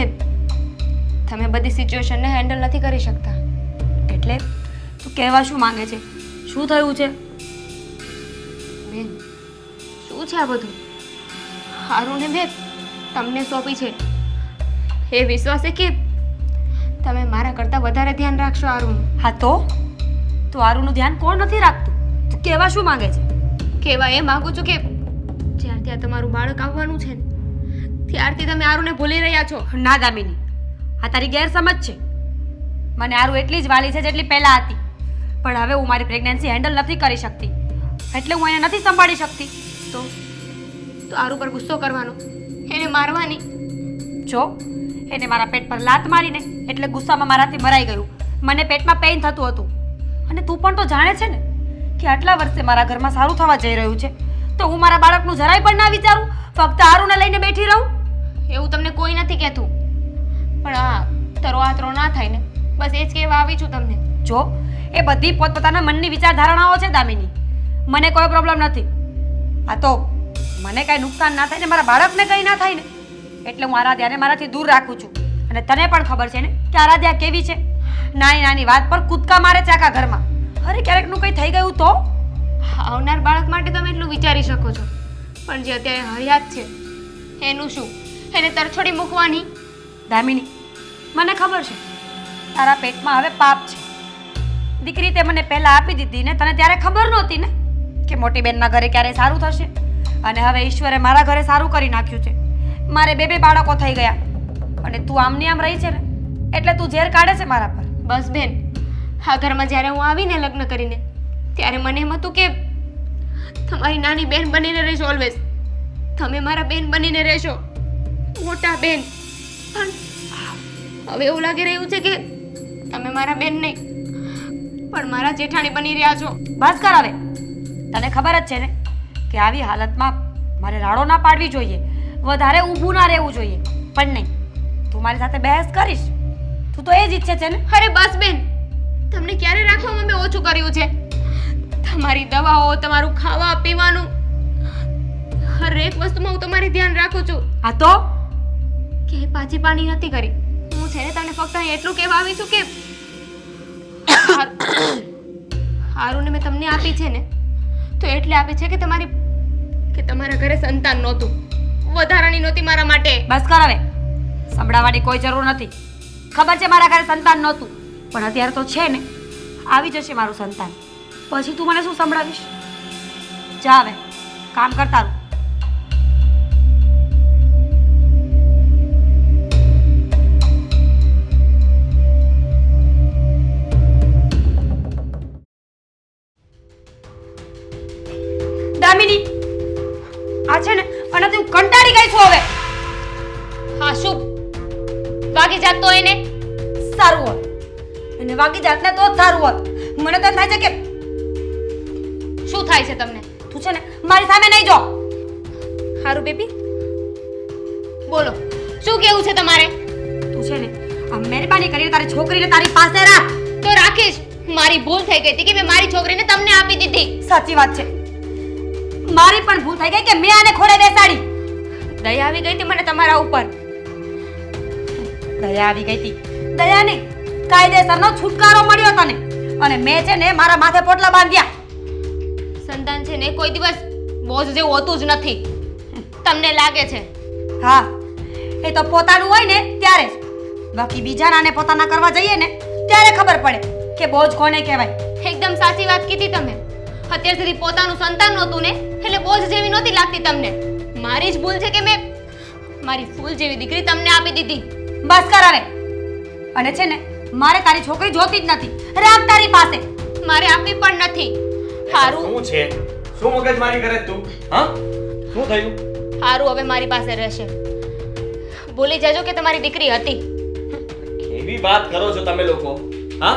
તમે બધી સિચ્યુએશનને હેન્ડલ નથી કરી શકતા. એટલે તું કહેવા શું માંગે છે? શું થયું છે? બેન, શું છે આ બધું? હારુને બે તમને સોંપી છે એ વિશ્વાસે કે તમે મારા કરતાં વધારે ધ્યાન રાખશો હારુનું. હા તો આરુનું ધ્યાન કોણ નથી રાખતું? તું કહેવા શું માંગે છે? કહેવા એ માંગુ છું કે જ્યારથી આ તમારું બાળક આવવાનું છે ને ત્યારથી તમે આરુને ભૂલી રહ્યા છો. ના દામિની, આ તારી ગેરસમજ છે. મને આરુ એટલી જ વાલી છે જેટલી પહેલાં હતી, પણ હવે હું મારી પ્રેગ્નન્સી હેન્ડલ નથી કરી શકતી, એટલે હું એને નથી સંભાળી શકતી. તો આરુ પર ગુસ્સો કરવાનો, એને મારવાની. જો એને મારા પેટ પર લાત મારીને એટલે ગુસ્સામાં મારાથી મરાઈ ગયું. મને પેટમાં પેઇન થતું હતું. અને તું પણ તો જાણે છે ને કે આટલા વર્ષે મારા ઘરમાં સારું થવા જઈ રહ્યું છે, તો હું મારા બાળકનું જરાય પણ ના વિચારું, ફક્ત આરુને લઈને બેઠી રહું? એવું તમને કોઈ નથી કહેતું, પણ હા, તરો આતરો ના થાય ને બસ એ જ કહેવા આવી છું તમને. જો એ બધી પોતપોતાના મનની વિચારધારણાઓ છે દામિની, મને કોઈ પ્રોબ્લેમ નથી. આ તો મને કાંઈ નુકસાન ના થાય ને મારા બાળકને કંઈ ના થાય ને એટલે હું આરાધ્યાને મારાથી દૂર રાખું છું. અને તને પણ ખબર છે ને કે આરાધ્યા કેવી છે, નાની નાની વાત પર કૂદકા મારે છે આખા ઘરમાં. અરે ક્યારેકનું કંઈ થઈ ગયું તો? આવનાર બાળક માટે તમે એટલું વિચારી શકો છો, પણ જે અત્યારે હયાત છે એનું શું? એને તરછોડી મૂકવાની? દામિની, મને ખબર છે તારા પેટમાં હવે પાપ છે. દીકરી તે મને પહેલાં આપી દીધી ને તને ત્યારે ખબર નહોતી ને કે મોટી બેનના ઘરે ક્યારે સારું થશે. અને હવે ઈશ્વરે મારા ઘરે સારું કરી નાખ્યું છે. મારે બે બાળકો થઈ ગયા અને તું આમની આમ રહી છે ને એટલે તું ઝેર કાઢે છે મારા પર. બસ બેન, આ ઘરમાં જ્યારે હું આવીને લગ્ન કરીને ત્યારે મને એમ હતું કે તમારી નાની બેન બનીને રહેશો, ઓલવેઝ તમે મારા બેન બનીને રહેશો, મોટા બેન. પણ હવે એવું લાગી રહ્યું છે કે તમે મારા બેન નહીં પણ મારા જેઠાણી બની રહ્યા છો. બસ કર હવે. તને ખબર જ છે ને કે આવી હાલતમાં મારે રાડો ના પાડવી જોઈએ, વધારે ઊભું ના રહેવું જોઈએ. પણ નહીં, તું મારી સાથે બહેસ કરીશ, તું તો એ જ ઈચ્છે છે ને? અરે બસ બેન, તમને ક્યારે રાખવામાં મેં ઓછું કર્યું છે? તમારી દવાઓ, તમારું ખાવા પીવાનું, હરેક વસ્તુમાં હું તમારી ધ્યાન રાખું છું. આ તો કે પાછી પાણી નથી કરી. હું છે ને તમને ફક્ત અહીં એટલું કહેવા આવી છું કે હારુને મેં તમને આપી છે ને તો એટલે આપી છે કે તમારા ઘરે સંતાન નહોતું, વધારાની નહોતી મારા માટે. બસ કર હવે. સંભળાવવાની કોઈ જરૂર નથી. ખબર છે મારા ઘરે સંતાન નહોતું, પણ અત્યારે તો છે ને. આવી જશે મારું સંતાન, પછી તું મને શું સંભળાવીશ? જા હવે કામ કરતા રહો. દામિની, આ છે ને અને તું કંટાળી ગઈ છું હવે. હા શું વાગી જાત તો એને સારું હોત, એને વાગી જાત ને તો જ સારું હોત. મને તો એમ થાય છે કે શું થાય છે તમને? તું છે ને મારી સામે નહીં જો. હારું બેબી બોલો, શું કેવું છે તમારે? તું છે ને આ મહેરબાની કરીને તારી છોકરીને તારી પાસે રાખ. તો રાખીશ. મારી ભૂલ થઈ ગઈ હતી કે મેં મારી છોકરીને તમને આપી દીધી. સાચી વાત છે, મારી પણ ભૂલ થઈ ગઈ કે મેં આને ખોડે બેસાડી. દયા આવી ગઈ હતી મને તમારા ઉપર. દયા આવી ગઈ હતી? દયા નહીં, કાયદેસરનો છુટકારો મળ્યો તને, અને મેં છે ને મારા માથે પોટલા બાંધ્યા. સંતાન છે ને કોઈ દિવસ બોજ જેવું હોતું જ નથી. તમને લાગે છે? હા, એ તો પોતાનું હોય ને ત્યારે જ. બાકી બીજાના ને પોતાના કરવા જઈએ ને ત્યારે ખબર પડે કે બોજ કોને કહેવાય. એકદમ સાચી વાત કીધી તમે. અત્યાર સુધી પોતાનું સંતાન નહોતું ને એટલે બોજ જેવી નહોતી લાગતી તમને. મારી જ ભૂલ છે કે મેં મારી ફૂલ જેવી દીકરી તમને આપી દીધી. બસ કર હવે. અને છે ને મારે તારી છોકરી જોતી જ નથી. રાખ તારી પાસે. મારે આપવી પણ નથી. હારું શું છે? શું મગજમારી કરે તું? હા, શું થયું? હારું હવે મારી પાસે રહેશે. ભૂલી જજો કે તમારી દીકરી હતી. કેવી વાત કરો છો તમે લોકો? હા,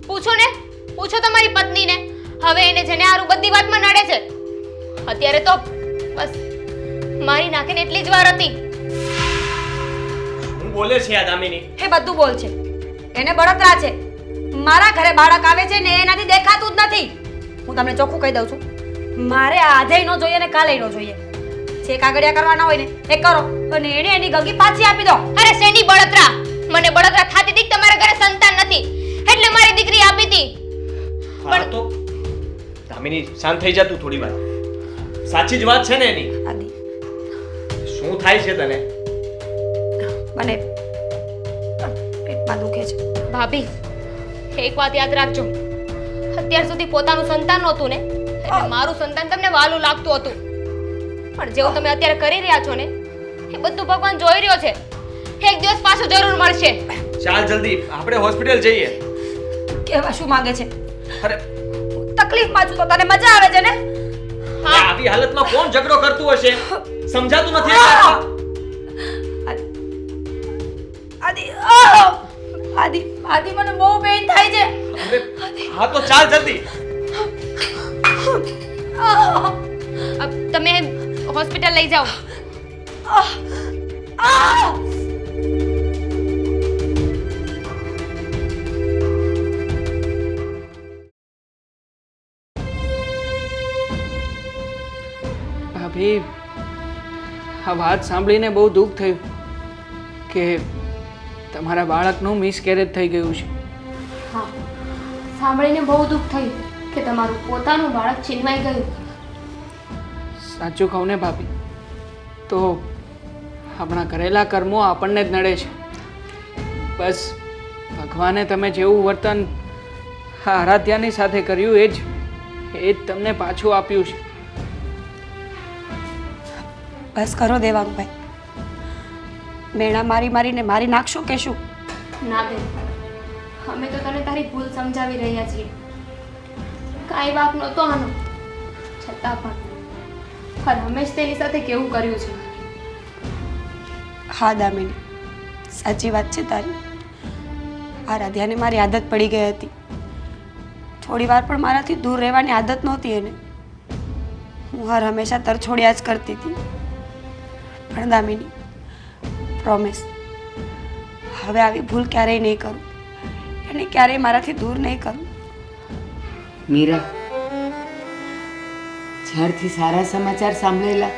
પૂછો ને, પૂછો તમારી પત્નીને. હવે એને જેને હારું બધી વાતમાં નડે છે. અત્યારે તો બસ મારી નાખીને એટલી જ વાર હતી. શું બોલે છે આ દામિની? એ બધું બોલ છે. એને બળતરા છે. મારા ઘરે બાળક આવે છે ને એનાથી દેખાતું જ નથી. હું તમને ચોખ્ખું કહી દઉં છું, મારે આજેય ન જોઈએ ને કાલેય ન જોઈએ. જે કાગળિયા કરવાના હોય ને એ કરો, અને એને એની ગગી પાછી આપી દો. અરે શેની બળતરા? મને બળતરા થાતી હતી કે તમારા ઘરે સંતાન નથી એટલે મારી દીકરી આપી હતી. હા તો દામિની શાંત થઈ જા તું થોડી વાર. સાચી જ વાત છે ને એની? આદિ, શું થાય છે તને? મને પેટમાં દુખે છે. ભાભી એક વાત યાદ રાખજો, અત્યાર સુધી પોતાનું સંતાન નહોતું ને એટલે મારું સંતાન તમને વાલું લાગતું હતું, પણ જેવું તમે અત્યારે કરી રહ્યા છો ને એ બધું ભગવાન જોઈ રહ્યો છે. એક દિવસ પાછું જરૂર મળશે. ચાલ જલ્દી આપણે હોસ્પિટલ જઈએ. કહેવા શું માંગે છે? અરે તકલીફમાં છું તો તને મજા આવે છે ને? હા આવી હાલતમાં કોણ ઝઘડો કરતું હશે? સમજાતું નથી આદિ, આદિ, આદિ, મને બહુ પેઇન થાય છે. અરે હા તો ચાલ જલ્દી. અબ તમે હોસ્પિટલ લઈ જાઓ. ભાભી, આ વાત સાંભળીને બહુ દુઃખ થયું કે તમારા બાળકનું મિસકેરેજ થઈ ગયું છે. હા, સાંભળીને બહુ દુઃખ થયું કે તમારું પોતાનું બાળક છીનવાઈ ગયું. સાચું કહું ને ભાભી, તો આપણા કરેલા કર્મો આપણને જ નડે છે. બસ ભગવાને તમે જેવું વર્તન આ આરાધ્યાની સાથે કર્યું એ જ તમને પાછું આપ્યું છે. બસ કરો દેવાંગભાઈ. મેણા મારી મારીને મારી નાખશો કે શું? ના બેન, અમે તો તને તારી ભૂલ સમજાવી રહ્યા છીએ. કાંઈ વાક નહોતો આનો, છતાં પણ રમેશ તેની સાથે કેવું કર્યું છે. હા દામિની, સાચી વાત છે તારી. આ રાધ્યાને મારી આદત પડી ગઈ હતી. થોડી વાર પણ મારાથી દૂર રહેવાની આદત નહોતી એને. હું હર હંમેશા તરછોડ્યા જ કરતી હતી. પણ દામિની, પ્રોમિસ, હવે આવી ભૂલ ક્યારેય નહીં કરું. એને ક્યારેય મારાથી દૂર નહીં કરું. મીરા, જ્યારથી સારા સમાચાર સાંભળેલા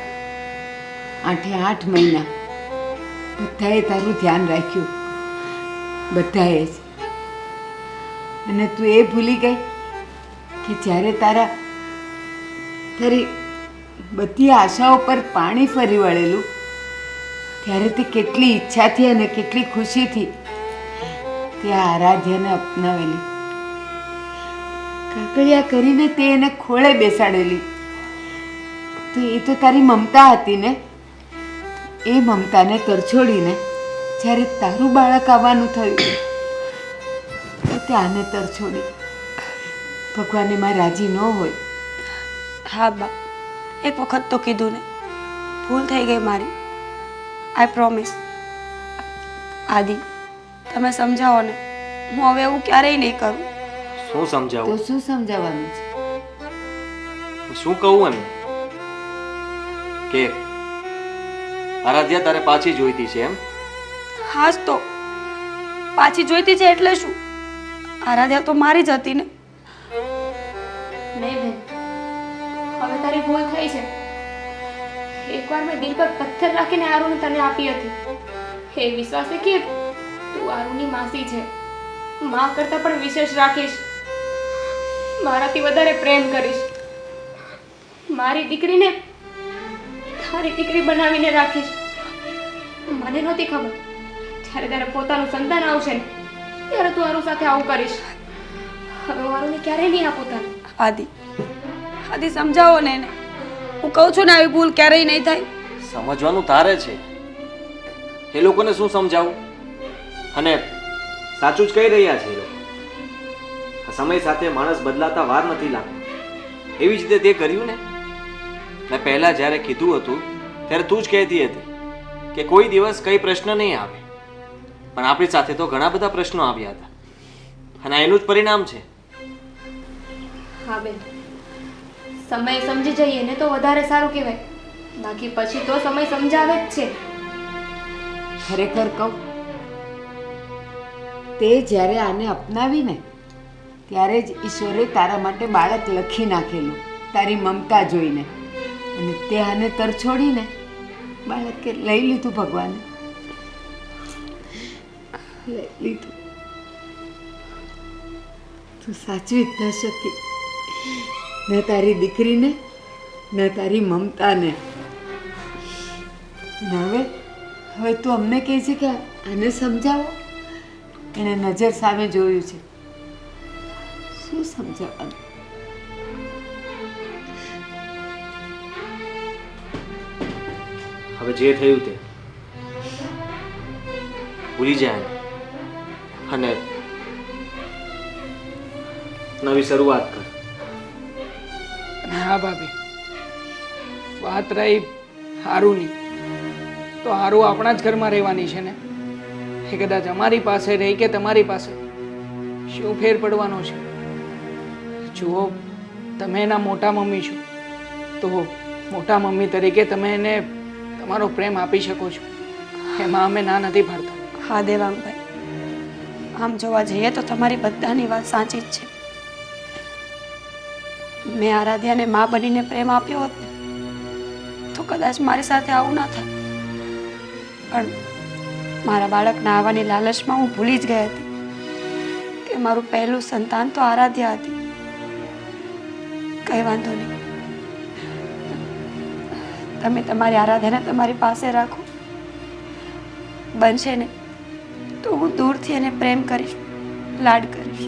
8 મહિના બધાએ તારું ધ્યાન રાખ્યું, બધાએ જ. અને તું એ ભૂલી ગઈ કે જ્યારે તારી બધી આશાઓ પર પાણી ફરી વળેલું ત્યારે તે કેટલી ઈચ્છાથી અને કેટલી ખુશીથી ત્યાં આરાધ્યાને અપનાવેલી. કાકડિયા કરીને તે એને ખોળે બેસાડેલી. તો એ તો તારી મમતા હતી ને. એ મમતાને તરછોડીને જ્યારે તારું બાળક આવવાનું થયું તો તે આને તરછોડી. ભગવાન એમાં રાજી ન હોય. હા બા, એક વખત તો કીધું ને, ભૂલ થઈ ગઈ મારી. આઈ પ્રોમિસ. આદિ, તમે સમજાવો ને, હું હવે એવું ક્યારેય નહીં કરું. શું તો સમજાવું? શું સમજાવવાનું છે? શું કહું એમ કે આરાધ્યા તારે પાછી જોઈતી છે એમ? હા જ તો, પાછી જોઈતી છે એટલે શું? આરાધ્યા તો મારી જ હતી ને. નહીં બેન, હવે તારી ભૂલ થઈ છે. એકવાર મેં દિલ પર પથ્થર રાખીને આરુને તને આપી હતી. એ વિશ્વાસે કે તું આરુની માસી છે, માં કરતાં પણ વિશેષ રાખીશ, મારાથી વધારે પ્રેમ કરીશ, મારી દીકરીને તારી દીકરી બનાવીને રાખીશ. મને નહોતી ખબર જ્યારે તારે પોતાનું સંતાન આવશે ને ત્યારે તું આરુ સાથે આવું કરીશ. હવે હું આરુને ક્યારેય નહીં આપું તને. આદિ, આદિ સમજાવો ને એને. હું કહું છું ને, આવી ભૂલ ક્યારેય નહીં થાય. સમજવાનું તારે છે, એ લોકોને શું સમજાવું? અને સાચું જ કહી રહ્યા છે એ લોકો. આ સમય સાથે માણસ બદલાતા વાર નથી લાગતો. એવી જ રીતે તે કર્યું ને. મેં પહેલા જ્યારે કીધું હતું ત્યારે તું જ કહેતી હતી કે કોઈ દિવસ કઈ પ્રશ્ન નહીં આવે, પણ આપણી સાથે તો ઘણા બધા પ્રશ્નો આવ્યા હતા અને એનું જ પરિણામ છે. હા બેન, સમય સમજી જઈએ ને તો વધારે સારું કહેવાય, બાકી પછી તો સમય સમજાવે જ છે. ખરેખર કહું, તે જ્યારે આને અપનાવીને ત્યારે જ ઈશ્વરે તારા માટે બાળક લખી નાખેલું, તારી મમતા જોઈને. અને તે આને તરછોડીને બાળકે લઈ લીધું. ભગવાને લઈ લીધું. તું સાચવી જ ન શકી, ન તારી દીકરીને ન તારી મમતાને. હવે તું અમને કહે છે કે આને સમજાવો. એને નજર સામે જોયું છે, શું સમજાવવાનું? હવે જે થયું તે ભૂલી જાય અને નવી શરૂઆત કર. હા ભાભી, વાત રહી હારુની, તો હારુ આપણા જ ઘરમાં રહેવાની છે ને. એ કદાચ અમારી પાસે રહી કે તમારી પાસે, શું ફેર પડવાનો છે? જુઓ, તમે એના મોટા મમ્મી છો, તો મોટા મમ્મી તરીકે તમે એને તમારો પ્રેમ આપી શકો છો, એમાં અમે ના નથી પાડતા. હા દેવાંગભાઈ, આમ જોવા જઈએ તો તમારી બધાની વાત સાચી જ છે. મેં આરાધ્યાને મા બનીને પ્રેમ આપ્યો હોત ને તો કદાચ મારી સાથે આવું ના થાય. પણ મારા બાળકના આવવાની લાલચમાં હું ભૂલી જ ગઈ હતી કે મારું પહેલું સંતાન તો આરાધ્યા હતી. કંઈ વાંધો નહીં, તમે તમારી આરાધ્યાને તમારી પાસે રાખો. બનશે ને તો હું દૂરથી એને પ્રેમ કરીશ, લાડ કરીશ.